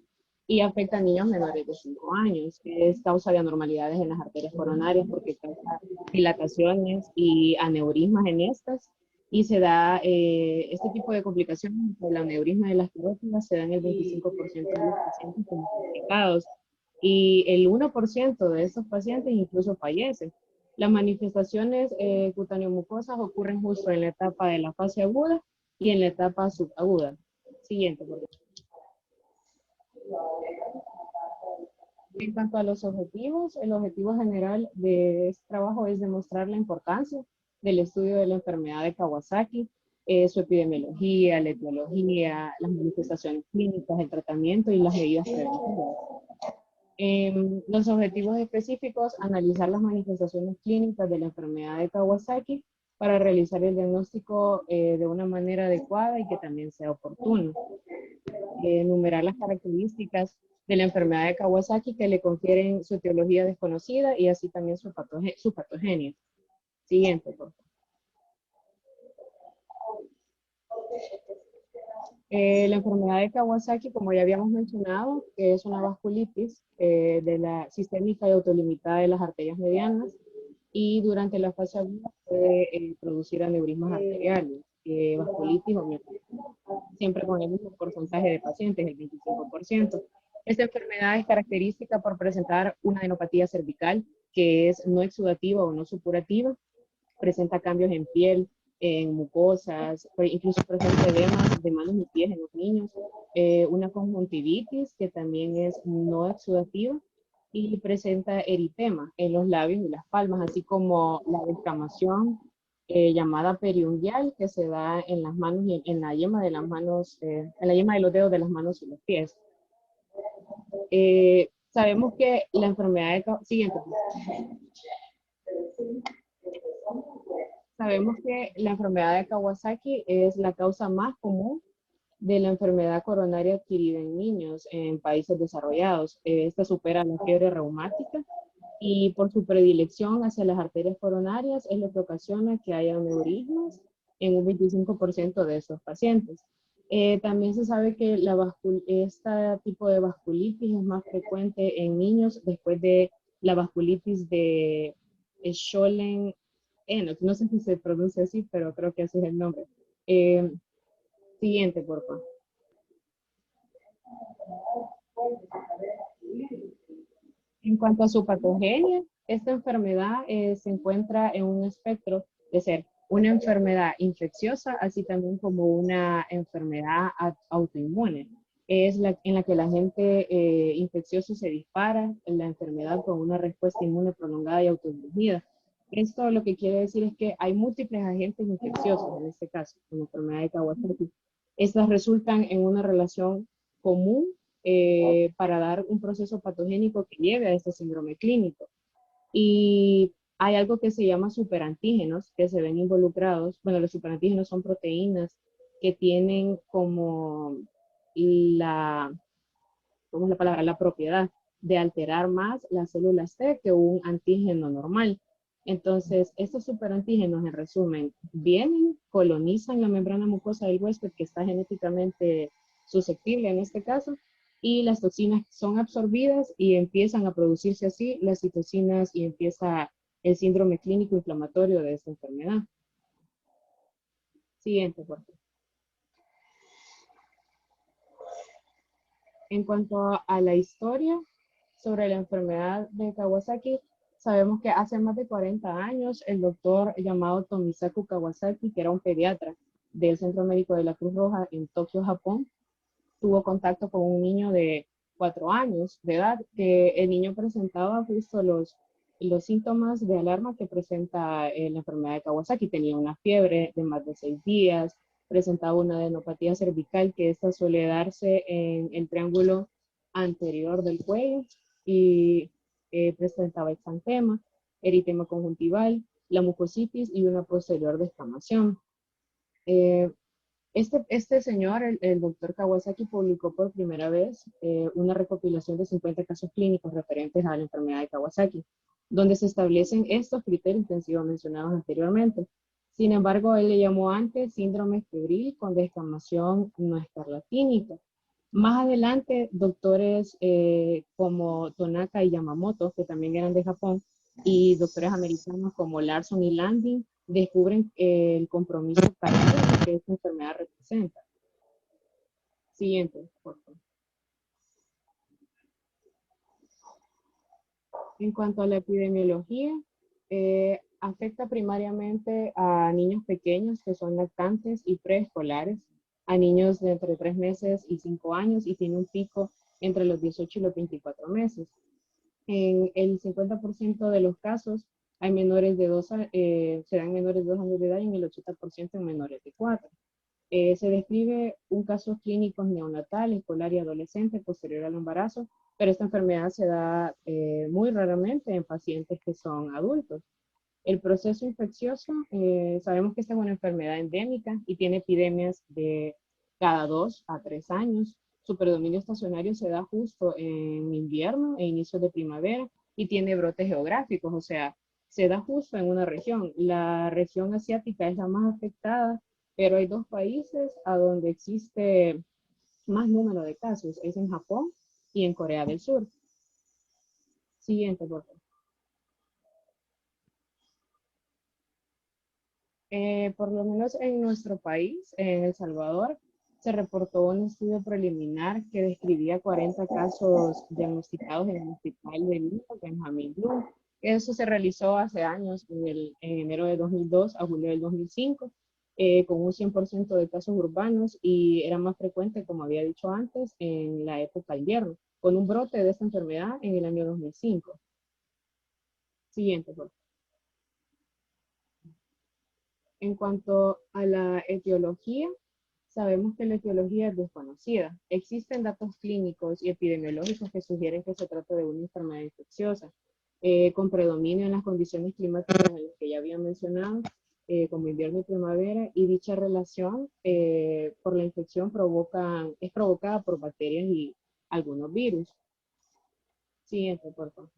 y afecta a niños menores de 5 años. Es causa de anormalidades en las arterias coronarias porque causa dilataciones y aneurismas en estas y se da este tipo de complicaciones, el aneurisma de las carótidas se da en el 25% de los pacientes como complicados y el 1% de estos pacientes incluso fallecen. Las manifestaciones cutáneo-mucosas ocurren justo en la etapa de la fase aguda y en la etapa subaguda. Siguiente, por favor. En cuanto a los objetivos, el objetivo general de este trabajo es demostrar la importancia del estudio de la enfermedad de Kawasaki, su epidemiología, la etiología, las manifestaciones clínicas, el tratamiento y las medidas preventivas. Los objetivos específicos, analizar las manifestaciones clínicas de la enfermedad de Kawasaki para realizar el diagnóstico de una manera adecuada y que también sea oportuno. Enumerar las características de la enfermedad de Kawasaki que le confieren su etiología desconocida y así también su patogenia. Siguiente, por favor. La enfermedad de Kawasaki, como ya habíamos mencionado, es una vasculitis de la sistémica y autolimitada de las arterias medianas y durante la fase aguda puede producir aneurismas arteriales, vasculitis o miocarditis, siempre con el mismo porcentaje de pacientes, el 25%. Esta enfermedad es característica por presentar una adenopatía cervical que es no exudativa o no supurativa, presenta cambios en piel, en mucosas, incluso presenta edemas de manos y pies en los niños, una conjuntivitis que también es no exudativa y presenta eritema en los labios y las palmas, así como la descamación llamada periungual que se da en las manos y en la yema de las manos, en la yema de los dedos de las manos y los pies. Sabemos que la enfermedad de siguiente. Sabemos que la enfermedad de Kawasaki es la causa más común de la enfermedad coronaria adquirida en niños en países desarrollados. Esta supera la fiebre reumática y por su predilección hacia las arterias coronarias es lo que ocasiona que haya aneurismas en un 25% de esos pacientes. También se sabe que este tipo de vasculitis es más frecuente en niños después de la vasculitis de Schollen, no sé si se pronuncia así, pero creo que así es el nombre. Siguiente, por favor. En cuanto a su patogenia, esta enfermedad se encuentra en un espectro de ser una enfermedad infecciosa, así también como una enfermedad autoinmune. Es en la que el agente infeccioso se dispara en la enfermedad con una respuesta inmune prolongada y autodirigida. Esto lo que quiere decir es que hay múltiples agentes infecciosos, en este caso, en la enfermedad de Kawasaki. Estas resultan en una relación común para dar un proceso patogénico que lleve a este síndrome clínico. Y hay algo que se llama superantígenos que se ven involucrados. Bueno, los superantígenos son proteínas que tienen como la propiedad de alterar más las células T que un antígeno normal. Entonces, estos superantígenos, en resumen, vienen, colonizan la membrana mucosa del huésped que está genéticamente susceptible en este caso, y las toxinas son absorbidas y empiezan a producirse así las citocinas y empieza el síndrome clínico inflamatorio de esta enfermedad. Siguiente, por favor. En cuanto a la historia sobre la enfermedad de Kawasaki, sabemos que hace más de 40 años el doctor llamado Tomisaku Kawasaki, que era un pediatra del Centro Médico de la Cruz Roja en Tokio, Japón, tuvo contacto con un niño de 4 años de edad, que el niño presentaba justo los síntomas de alarma que presenta la enfermedad de Kawasaki. Tenía una fiebre de más de 6 días, presentaba una adenopatía cervical, que esta suele darse en el triángulo anterior del cuello, y presentaba exantema, eritema conjuntival, la mucositis y una posterior descamación. Este señor, el doctor Kawasaki, publicó por primera vez una recopilación de 50 casos clínicos referentes a la enfermedad de Kawasaki, donde se establecen estos criterios que han sido mencionados anteriormente. Sin embargo, él le llamó antes síndrome febril con descamación no escarlatínica. Más adelante, doctores como Tanaka y Yamamoto, que también eran de Japón, y doctores americanos como Larson y Landing, descubren el compromiso cardíaco que esta enfermedad representa. Siguiente, por favor. En cuanto a la epidemiología, afecta primariamente a niños pequeños que son lactantes y preescolares, a niños de entre 3 meses y 5 años, y tiene un pico entre los 18 y los 24 meses. En el 50% de los casos hay menores de 2, se dan menores de 2 años de edad, y en el 80% en menores de 4. Se describe un caso clínico neonatal, escolar y adolescente posterior al embarazo, pero esta enfermedad se da muy raramente en pacientes que son adultos. El proceso infeccioso, sabemos que esta es una enfermedad endémica y tiene epidemias de cada 2 a 3 años. Su predominio estacionario se da justo en invierno e inicios de primavera y tiene brotes geográficos, o sea, se da justo en una región. La región asiática es la más afectada, pero hay dos países a donde existe más número de casos, es en Japón y en Corea del Sur. Siguiente, por favor. Por lo menos en nuestro país, en El Salvador, se reportó un estudio preliminar que describía 40 casos diagnosticados en el hospital de niños Benjamín Bloom. Eso se realizó hace años, en enero de 2002 a julio del 2005, con un 100% de casos urbanos y era más frecuente, como había dicho antes, en la época de invierno, con un brote de esta enfermedad en el año 2005. Siguiente, por favor. En cuanto a la etiología, sabemos que la etiología es desconocida. Existen datos clínicos y epidemiológicos que sugieren que se trata de una enfermedad infecciosa, con predominio en las condiciones climáticas en las que ya había mencionado, como invierno y primavera, y dicha relación por la infección es provocada por bacterias y algunos virus. Siguiente, por favor.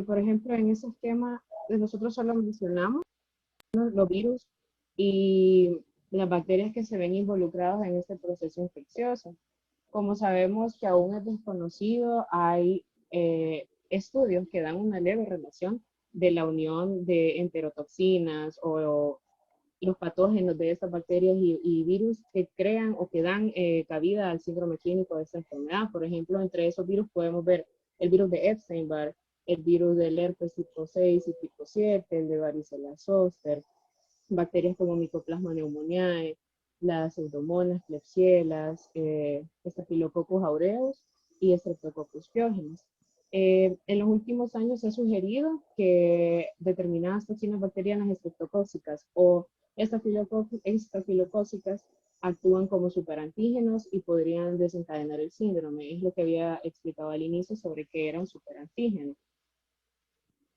Por ejemplo, en ese esquema, nosotros solo mencionamos los virus y las bacterias que se ven involucradas en este proceso infeccioso. Como sabemos que aún es desconocido, hay estudios que dan una leve relación de la unión de enterotoxinas o los patógenos de estas bacterias y virus que crean o que dan cabida al síndrome clínico de esta enfermedad. Por ejemplo, entre esos virus podemos ver el virus de Epstein-Barr, el virus del herpes tipo 6 y tipo 7, el de varicela zoster, bacterias como Mycoplasma pneumoniae, las pseudomonas, klebsielas, Staphylococcus aureus y Streptococcus pyogenes. En los últimos años se ha sugerido que determinadas toxinas bacterianas estreptocóxicas o estafilocócicas actúan como superantígenos y podrían desencadenar el síndrome. Es lo que había explicado al inicio sobre qué era un superantígeno.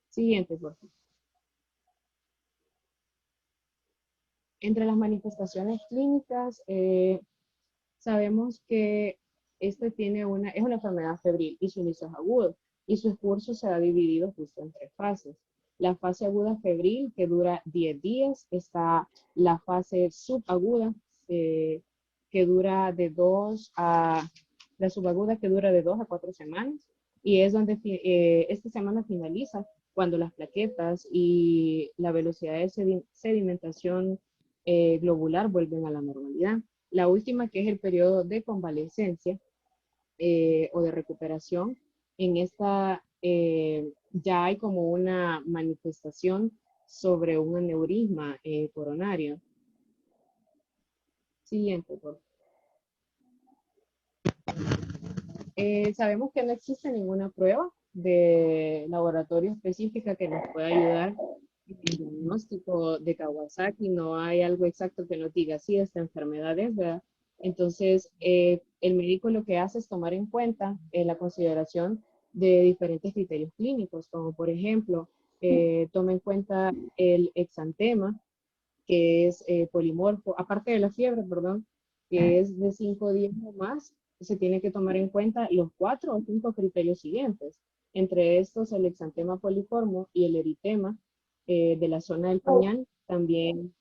Siguiente, por favor. Entre las manifestaciones clínicas, sabemos que es una enfermedad febril y su inicio es agudo y su curso se ha dividido justo en 3 fases. La fase aguda febril, que dura 10 días, está la fase subaguda, que dura la subaguda que dura de 2 a 4 semanas, y es donde esta semana finaliza cuando las plaquetas y la velocidad de sedimentación globular vuelven a la normalidad. La última, que es el periodo de convalescencia o de recuperación, en esta ya hay como una manifestación sobre un aneurisma coronario. Siguiente, por favor. Sabemos que no existe ninguna prueba de laboratorio específica que nos pueda ayudar en el diagnóstico de Kawasaki. No hay algo exacto que nos diga si esta enfermedad es, ¿verdad? Entonces, el médico lo que hace es tomar en cuenta la consideración de diferentes criterios clínicos, como por ejemplo, toma en cuenta el exantema, que es polimorfo, aparte de la fiebre, perdón, que es de 5 días o más, se tiene que tomar en cuenta los 4 o 5 criterios siguientes. Entre estos, el exantema poliforme y el eritema de la zona del pañal también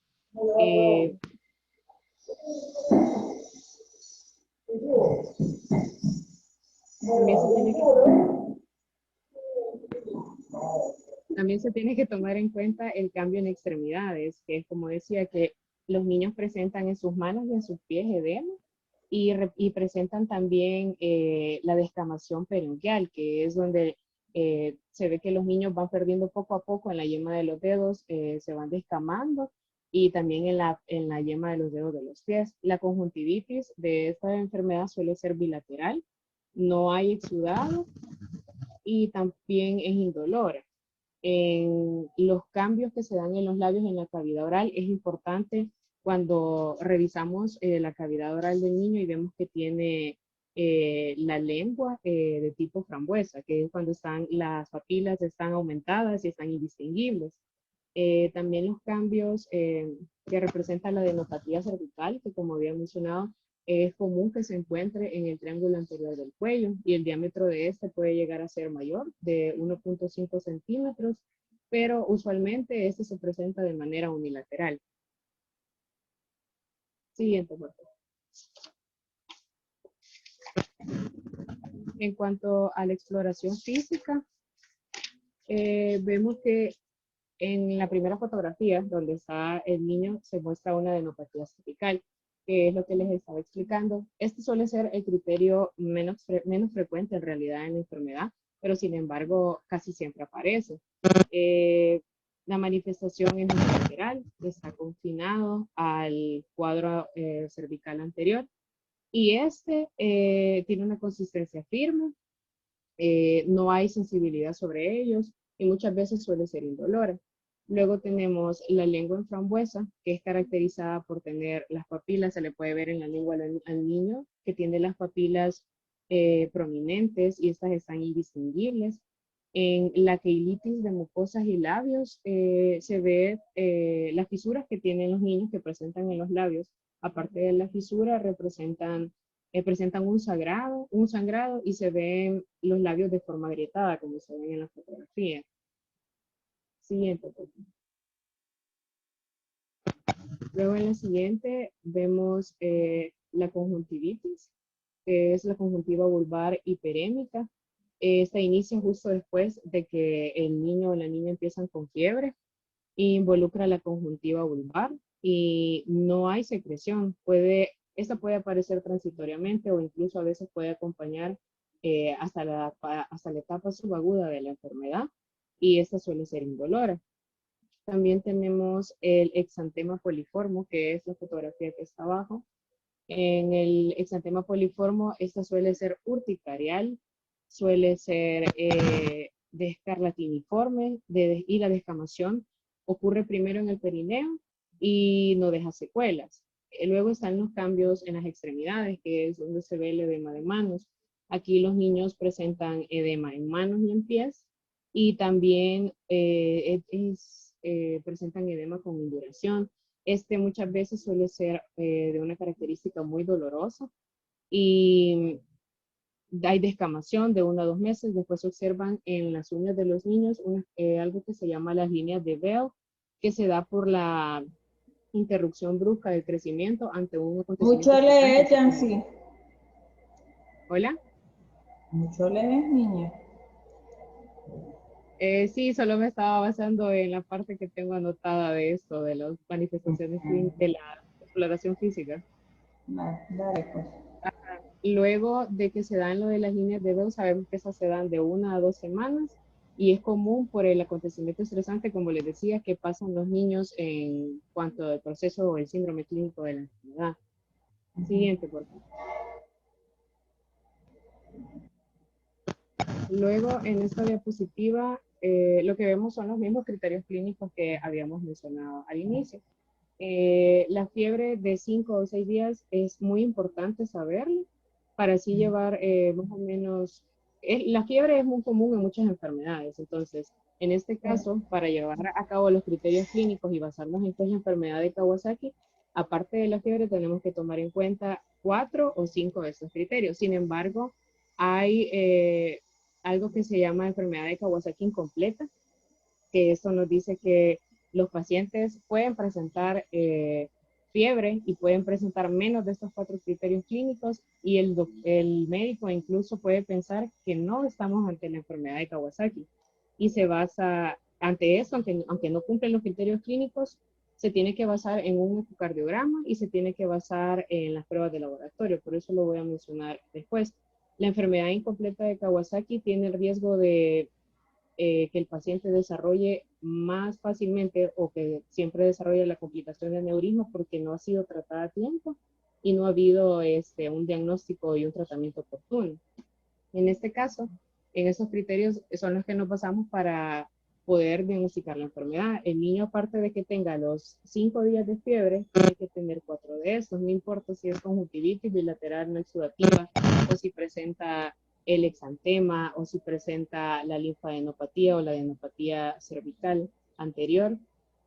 también se tiene que tomar en cuenta el cambio en extremidades, que es como decía, que los niños presentan en sus manos y en sus pies edema y presentan también la descamación perunquial, que es donde se ve que los niños van perdiendo poco a poco en la yema de los dedos, se van descamando y también en la yema de los dedos de los pies. La conjuntivitis de esta enfermedad suele ser bilateral, no hay exudado y también es indolora. En los cambios que se dan en los labios en la cavidad oral es importante cuando revisamos la cavidad oral del niño y vemos que tiene la lengua de tipo frambuesa, que es cuando las papilas están aumentadas y están indistinguibles. También los cambios que representa la adenopatía cervical, que como había mencionado, es común que se encuentre en el triángulo anterior del cuello y el diámetro de este puede llegar a ser mayor, de 1.5 centímetros, pero usualmente este se presenta de manera unilateral. Siguiente, por favor. En cuanto a la exploración física, vemos que en la primera fotografía, donde está el niño, se muestra una adenopatía cervical, que es lo que les estaba explicando. Este suele ser el criterio menos frecuente en realidad en la enfermedad, pero sin embargo casi siempre aparece. La manifestación es unilateral, está confinado al cuadro cervical anterior y este tiene una consistencia firme, no hay sensibilidad sobre ellos y muchas veces suele ser indolora. Luego tenemos la lengua en frambuesa, que es caracterizada por tener las papilas, se le puede ver en la lengua al niño, que tiene las papilas prominentes y estas están indistinguibles. En la queilitis de mucosas y labios se ve las fisuras que tienen los niños que presentan en los labios. Aparte de la fisura, presentan un sangrado y se ven los labios de forma agrietada, como se ven en la fotografía. Siguiente. Luego en la siguiente vemos la conjuntivitis, que es la conjuntiva vulvar hiperémica. Esta esta justo después de que el niño o la niña empiezan con fiebre. Involucra la conjuntiva vulvar y no hay secreción. Esta puede aparecer transitoriamente o incluso a veces puede acompañar hasta la etapa subaguda de la enfermedad y esta suele ser indolora. También tenemos el exantema poliforme, que es la fotografía que está abajo. En el exantema poliforme, esta suele ser urticarial, suele ser descarlatiniforme y la descamación ocurre primero en el perineo y no deja secuelas. Luego están los cambios en las extremidades, que es donde se ve el edema de manos. Aquí los niños presentan edema en manos y en pies y también presentan edema con induración. Este muchas veces suele ser de una característica muy dolorosa y hay descamación de 1 a 2 meses. Después se observan en las uñas de los niños algo que se llama las líneas de Bell, que se da por la interrupción brusca del crecimiento ante un acontecimiento. Mucho lees, Yancy. Hola. Mucho lees, niña. Sí, solo me estaba basando en la parte que tengo anotada de esto, de las manifestaciones de la exploración física. Dale, pues. Luego de que se dan lo de las líneas de Bell, sabemos que esas se dan de 1 a 2 semanas y es común por el acontecimiento estresante, como les decía, que pasan los niños en cuanto al proceso o el síndrome clínico de la enfermedad. Siguiente, por favor. Luego, en esta diapositiva, lo que vemos son los mismos criterios clínicos que habíamos mencionado al inicio. La fiebre de 5 o 6 días es muy importante saberlo para así llevar más o menos. La fiebre es muy común en muchas enfermedades, entonces, en este caso, para llevar a cabo los criterios clínicos y basarnos en qué es la enfermedad de Kawasaki, aparte de la fiebre, tenemos que tomar en cuenta 4 o 5 de estos criterios. Sin embargo, hay algo que se llama enfermedad de Kawasaki incompleta, que eso nos dice que los pacientes pueden presentar fiebre y pueden presentar menos de estos 4 criterios clínicos y el médico incluso puede pensar que no estamos ante la enfermedad de Kawasaki y se basa ante eso, aunque no cumplen los criterios clínicos, se tiene que basar en un ecocardiograma y se tiene que basar en las pruebas de laboratorio, por eso lo voy a mencionar después. La enfermedad incompleta de Kawasaki tiene el riesgo de que el paciente desarrolle más fácilmente o que siempre desarrolle la complicación de aneurisma porque no ha sido tratada a tiempo y no ha habido un diagnóstico y un tratamiento oportuno. En este caso, en esos criterios son los que nos basamos para poder diagnosticar la enfermedad. El niño, aparte de que tenga los 5 días de fiebre, tiene que tener 4 de esos, no importa si es conjuntivitis bilateral no exudativa o si presenta el exantema o si presenta la linfadenopatía o la adenopatía cervical anterior.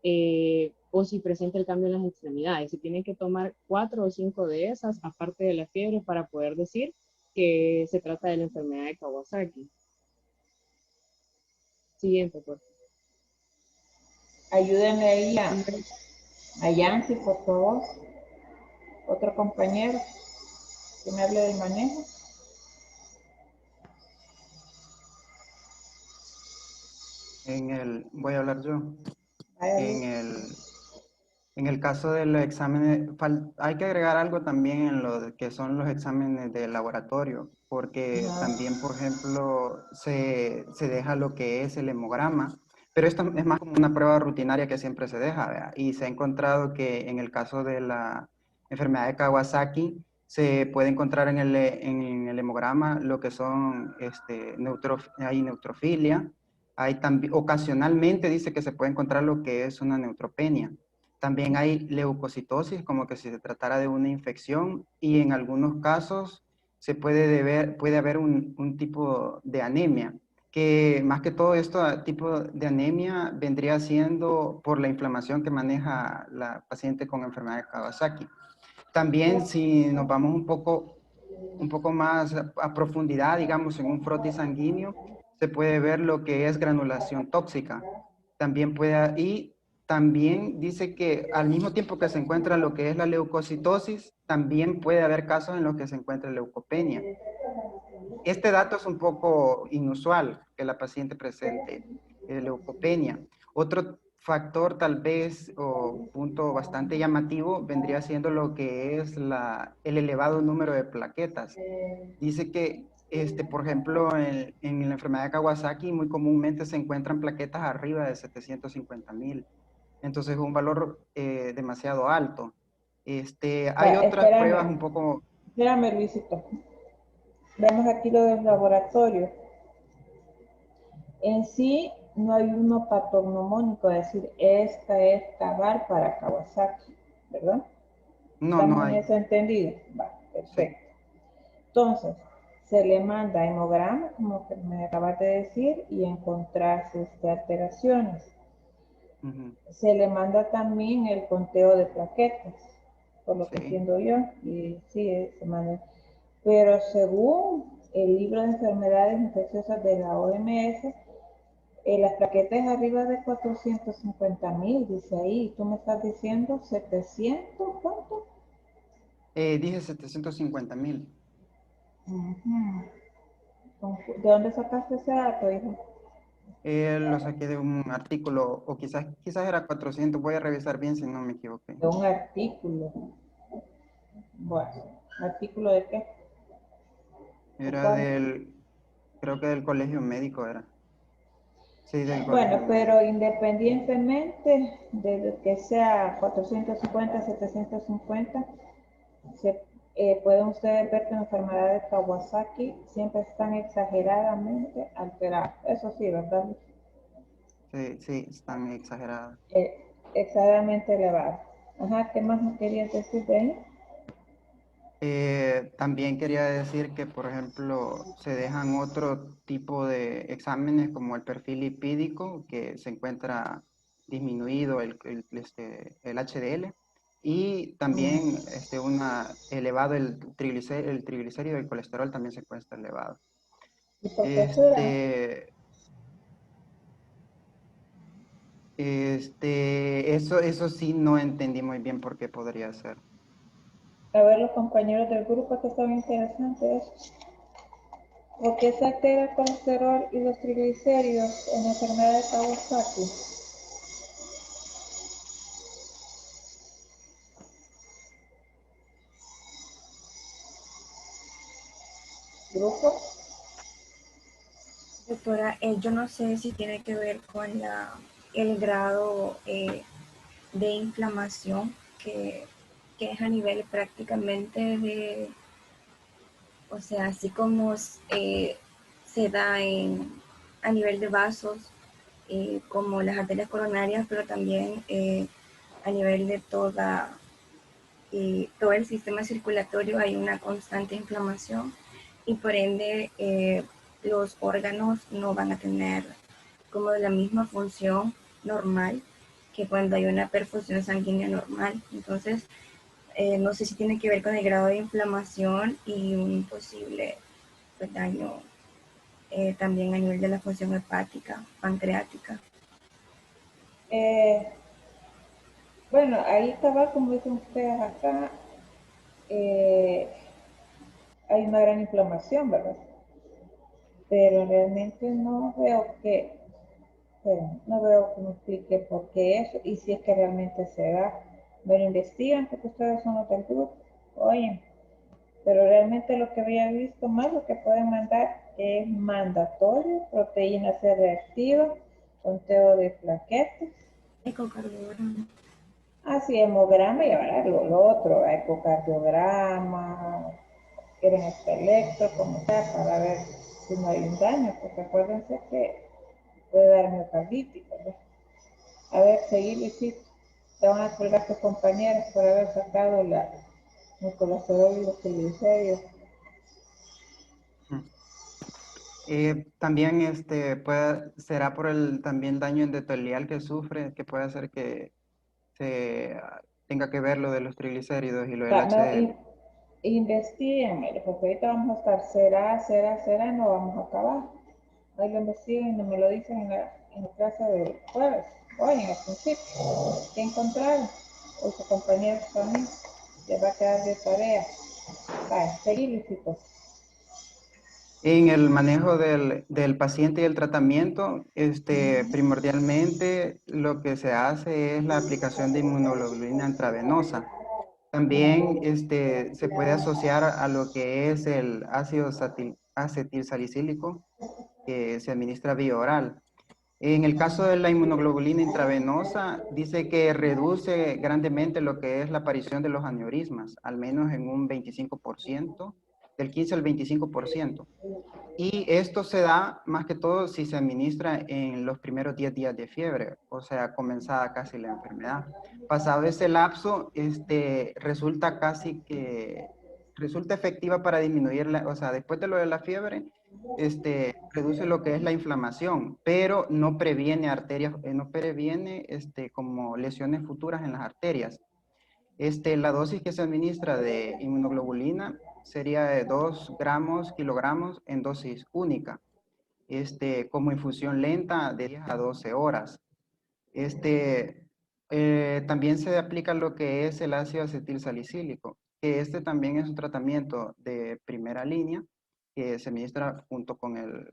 o si presenta el cambio en las extremidades. Se tienen que tomar 4 o 5 de esas, aparte de la fiebre, para poder decir que se trata de la enfermedad de Kawasaki. Siguiente, por favor. Ayúdenme ahí a Yancy, por favor. Otro compañero que me hable del manejo. Voy a hablar yo. Vaya, En el caso de los exámenes, hay que agregar algo también en lo que son los exámenes de laboratorio, porque también, por ejemplo, se deja lo que es el hemograma, pero esto es más como una prueba rutinaria que siempre se deja, ¿verdad? Y se ha encontrado que en el caso de la enfermedad de Kawasaki, se puede encontrar en el hemograma lo que son, hay neutrofilia, hay también, ocasionalmente dice que se puede encontrar lo que es una neutropenia. También hay leucocitosis, como que si se tratara de una infección, y en algunos casos puede haber un tipo de anemia, que más que todo esto tipo de anemia vendría siendo por la inflamación que maneja la paciente con enfermedad de Kawasaki. También si nos vamos un poco más a profundidad, digamos, en un frotis sanguíneo, se puede ver lo que es granulación tóxica. También dice que al mismo tiempo que se encuentra lo que es la leucocitosis, también puede haber casos en los que se encuentra leucopenia. Este dato es un poco inusual, que la paciente presente leucopenia. Otro factor tal vez, o punto bastante llamativo, vendría siendo lo que es el elevado número de plaquetas. Dice que, por ejemplo, en la enfermedad de Kawasaki muy comúnmente se encuentran plaquetas arriba de 750,000. Entonces es un valor demasiado alto. Hay otras pruebas un poco... Espérame, Luisito. Vemos aquí lo del laboratorio. En sí, no hay uno patognomónico, es decir, esta es cagar para Kawasaki, ¿verdad? No, ¿Estamos no hay. en eso entendido? Va, perfecto. Sí. Entonces, se le manda hemograma, como me acabas de decir, y encontrarse alteraciones. Se le manda también el conteo de plaquetas, por lo que entiendo yo, y sí, se manda. Pero según el libro de enfermedades infecciosas de la OMS, las plaquetas arriba de 450,000, dice ahí. ¿Tú me estás diciendo 700? ¿Cuánto? Dije 750,000. ¿De dónde sacaste ese dato, hijo? Lo saqué de un artículo, o quizás era 400, voy a revisar bien si no me equivoqué. De un artículo. Bueno, ¿artículo de qué? Era creo que del colegio médico era. Sí, del colegio Bueno, médico. pero independientemente de que sea 450, 750, pueden ustedes ver que las enfermedades de Kawasaki siempre están exageradamente alteradas. Eso sí, ¿verdad? Sí, están exageradas. Exageradamente elevadas. Ajá, ¿qué más nos querías decir de ahí? También quería decir que, por ejemplo, se dejan otro tipo de exámenes como el perfil lipídico, que se encuentra disminuido el HDL, y también elevado el triglicérido y el colesterol también se encuentra elevado. ¿Y por qué será? Eso sí no entendí muy bien por qué podría ser. A ver, los compañeros del grupo, que son interesantes. ¿Por qué se altera el colesterol y los triglicéridos en la enfermedad de Kawasaki? ¿Grupo? Doctora, yo no sé si tiene que ver con el grado de inflamación que es a nivel prácticamente o sea, así como se da a nivel de vasos, como las arterias coronarias, pero también a nivel de todo el sistema circulatorio hay una constante inflamación y por ende los órganos no van a tener como la misma función normal que cuando hay una perfusión sanguínea normal. Entonces, no sé si tiene que ver con el grado de inflamación y un posible pues, daño también a nivel de la función hepática, pancreática. Bueno, ahí cabal, como dicen ustedes acá, hay una gran inflamación, ¿verdad? Pero realmente no veo que me explique por qué eso y si es que realmente se da. Bueno, investigan porque ustedes son los del grupo, oye, pero realmente lo que había visto más, lo que pueden mandar es mandatorio, proteína C reactiva, conteo de plaquetas. Ecocardiograma. Así, hemograma y ahora lo otro, ecocardiograma, quieren electro, como sea, para ver si no hay un daño, porque acuérdense que puede dar miocarditis, ¿verdad? A ver, seguir, Luisito. Te van a colgar tus compañeros por haber sacado el colesterol y los triglicéridos. También será por el también daño endotelial que sufre, que puede hacer que se tenga que ver lo de los triglicéridos y lo del HDL. Investíguenme, porque ahorita vamos a estar, será, no vamos a acabar. Ahí lo investiguen y no me lo dicen en la clase del jueves, hoy en el principio. ¿Qué encontraron? O su compañero también les va a quedar de tarea. Vaya, seguir, chicos. En el manejo del paciente y el tratamiento, primordialmente lo que se hace es la aplicación de inmunoglobulina intravenosa. También se puede asociar a lo que es el ácido acetilsalicílico que se administra vía oral. En el caso de la inmunoglobulina intravenosa, dice que reduce grandemente lo que es la aparición de los aneurismas, al menos en un 25%, del 15 al 25%. Y esto se da más que todo si se administra en los primeros 10 días de fiebre, o sea, comenzada casi la enfermedad. Pasado ese lapso, resulta efectiva para disminuir o sea, después de lo de la fiebre, reduce lo que es la inflamación, pero no previene arterias, no previene como lesiones futuras en las arterias. La dosis que se administra de inmunoglobulina sería de 2 kilogramos en dosis única, como infusión lenta de 10 a 12 horas. También se aplica lo que es el ácido acetilsalicílico, que también es un tratamiento de primera línea que se administra junto con la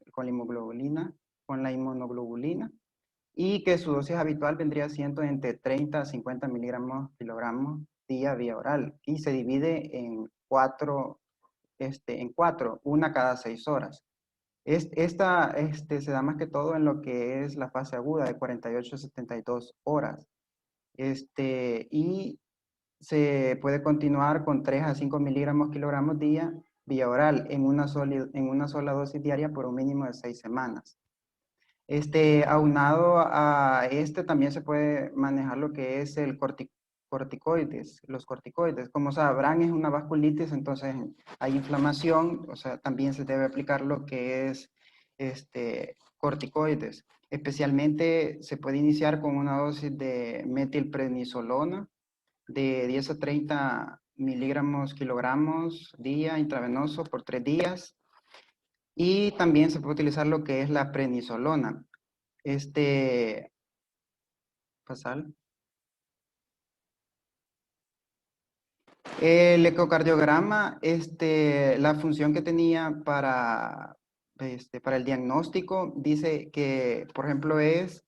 inmunoglobulina, y que su dosis habitual vendría siendo entre 30 a 50 kilogramos día vía oral, y se divide en cuatro, una cada 6 horas. Esta se da más que todo en lo que es la fase aguda de 48 a 72 horas. Y se puede continuar con 3 a 5 kilogramos día vía oral en una sola dosis diaria por un mínimo de 6 semanas. Aunado a también se puede manejar lo que es el corticoides, los corticoides. Como sabrán, es una vasculitis, entonces hay inflamación, o sea, también se debe aplicar lo que es corticoides. Especialmente se puede iniciar con una dosis de metilprednisolona de 10 a 30 kilogramos día intravenoso por 3 días. Y también se puede utilizar lo que es la prednisolona. Pasar. El ecocardiograma, la función que tenía para el diagnóstico, dice que, por ejemplo, es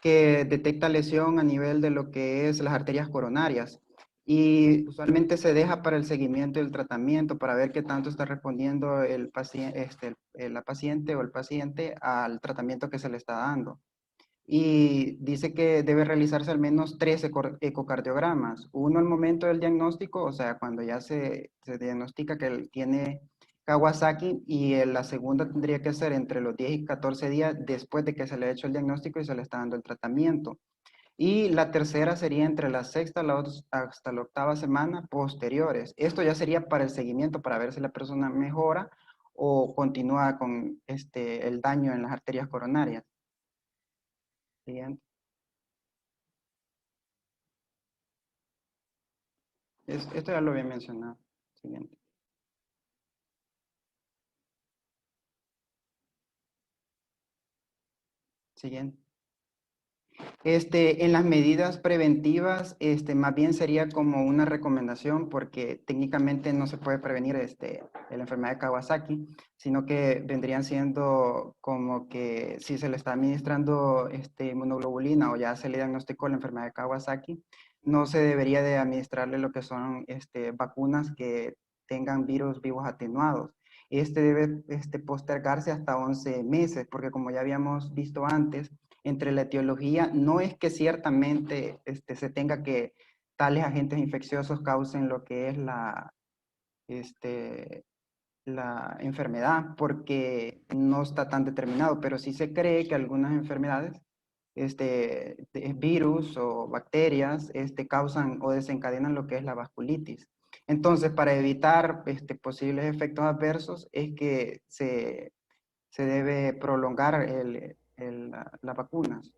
que detecta lesión a nivel de lo que es las arterias coronarias. Y usualmente se deja para el seguimiento del tratamiento, para ver qué tanto está respondiendo la paciente o el paciente al tratamiento que se le está dando. Y dice que debe realizarse al menos 3 ecocardiogramas. Uno al momento del diagnóstico, o sea, cuando ya se diagnostica que él tiene Kawasaki, y la segunda tendría que ser entre los 10 y 14 días después de que se le ha hecho el diagnóstico y se le está dando el tratamiento. Y la tercera sería entre la sexta hasta la octava semana posteriores. Esto ya sería para el seguimiento, para ver si la persona mejora o continúa con el daño en las arterias coronarias. Siguiente. Esto ya lo había mencionado. Siguiente. Siguiente. En las medidas preventivas, más bien sería como una recomendación porque técnicamente no se puede prevenir la enfermedad de Kawasaki, sino que vendrían siendo como que si se le está administrando inmunoglobulina o ya se le diagnosticó la enfermedad de Kawasaki, no se debería de administrarle lo que son vacunas que tengan virus vivos atenuados. Debe postergarse hasta 11 meses, porque como ya habíamos visto antes, entre la etiología, no es que ciertamente se tenga que tales agentes infecciosos causen lo que es la enfermedad, porque no está tan determinado, pero sí se cree que algunas enfermedades, virus o bacterias, causan o desencadenan lo que es la vasculitis. Entonces, para evitar posibles efectos adversos, es que se debe prolongar las vacunas.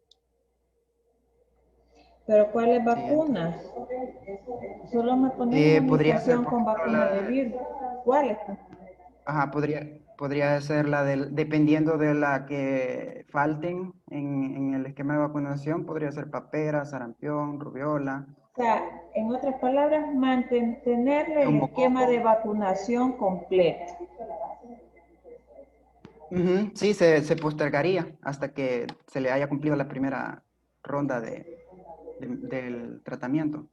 ¿Pero cuáles vacunas? Solo me ponen podría ser, inmunización por con ejemplo, vacuna de virus. ¿Cuáles? Ajá, podría ser dependiendo de la que falten en el esquema de vacunación, podría ser papera, sarampión, rubiola. O sea, en otras palabras, mantener el esquema de vacunación completo. Sí, se postergaría hasta que se le haya cumplido la primera ronda del tratamiento.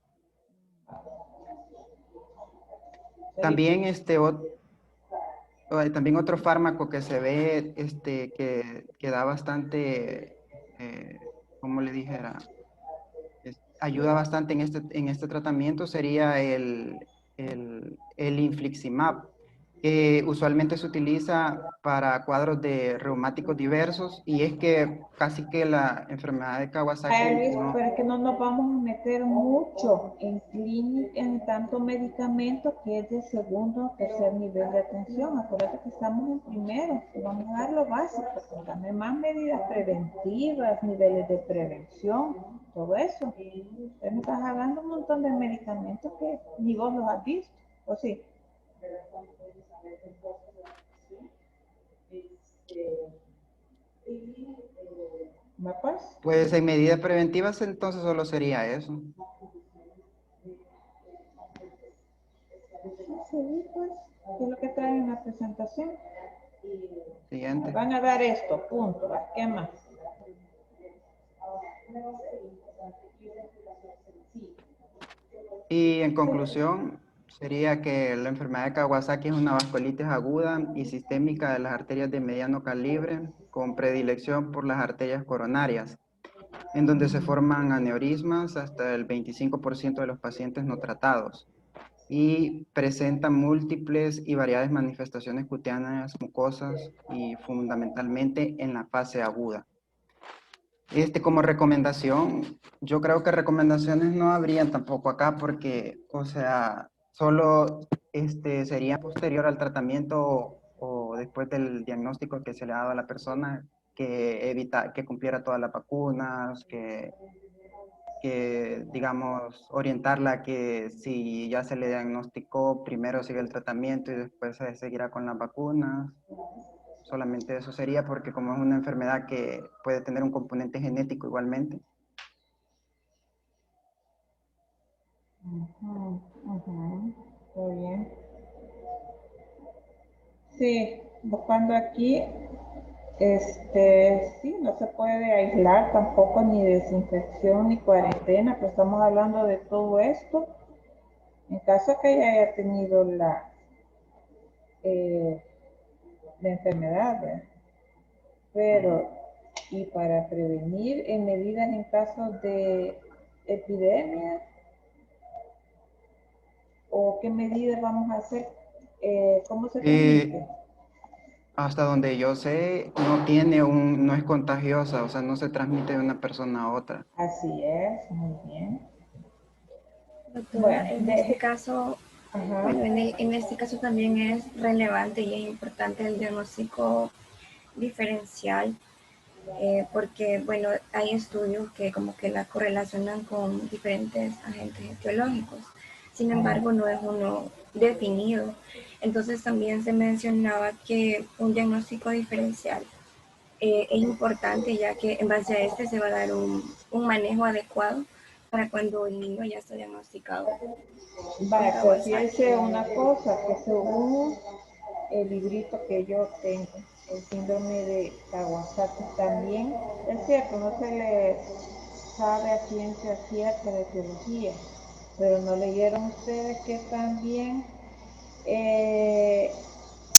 También también otro fármaco que se ve que da bastante, ¿cómo le dijera? Ayuda bastante en este tratamiento sería el infliximab, que usualmente se utiliza para cuadros de reumáticos diversos, y es que casi que la enfermedad de Kawasaki Pero es que no nos vamos a meter mucho en clínica, en tanto medicamento que es de segundo o tercer nivel de atención. Acuérdate que estamos en primero, y vamos a dar lo básico, dame más medidas preventivas, niveles de prevención, todo eso. Usted me estás hablando un montón de medicamentos que ni vos los has visto, ¿o sí? Pues en medidas preventivas entonces solo sería eso. Sí, pues, ¿qué es lo que traen en la presentación? Siguiente. Van a dar esto, punto. ¿Qué más? Y en conclusión, sería que la enfermedad de Kawasaki es una vasculitis aguda y sistémica de las arterias de mediano calibre, con predilección por las arterias coronarias, en donde se forman aneurismas hasta el 25% de los pacientes no tratados, y presenta múltiples y variadas manifestaciones cutáneas mucosas y fundamentalmente en la fase aguda. Como recomendación, yo creo que recomendaciones no habrían tampoco acá porque, o sea, solo sería posterior al tratamiento o después del diagnóstico que se le ha dado a la persona, que cumpliera todas las vacunas, que digamos, orientarla que si ya se le diagnosticó, primero sigue el tratamiento y después se seguirá con las vacunas. Solamente eso sería, porque como es una enfermedad que puede tener un componente genético igualmente. Está bien. Sí, buscando aquí, sí, no se puede aislar tampoco ni desinfección ni cuarentena, pero estamos hablando de todo esto. En caso que ella haya tenido la enfermedad, ¿verdad? Pero, y para prevenir en medidas en caso de epidemia, ¿o qué medidas vamos a hacer? ¿Cómo se transmite? Hasta donde yo sé, no es contagiosa, o sea, no se transmite de una persona a otra. Así es, muy bien. Doctora, bueno, en este caso, bueno, en este caso también es relevante y es importante el diagnóstico diferencial, porque, bueno, hay estudios que como que la correlacionan con diferentes agentes etiológicos. sin embargo no es uno definido. Entonces también se mencionaba que un diagnóstico diferencial es importante, ya que en base a este se va a dar un manejo adecuado para cuando el niño ya está diagnosticado. Vale, pues fíjense una cosa, que según el librito que yo tengo, el síndrome de Kawasaki también, es cierto, no se le sabe a ciencia cierta de etiología, pero no leyeron ustedes que también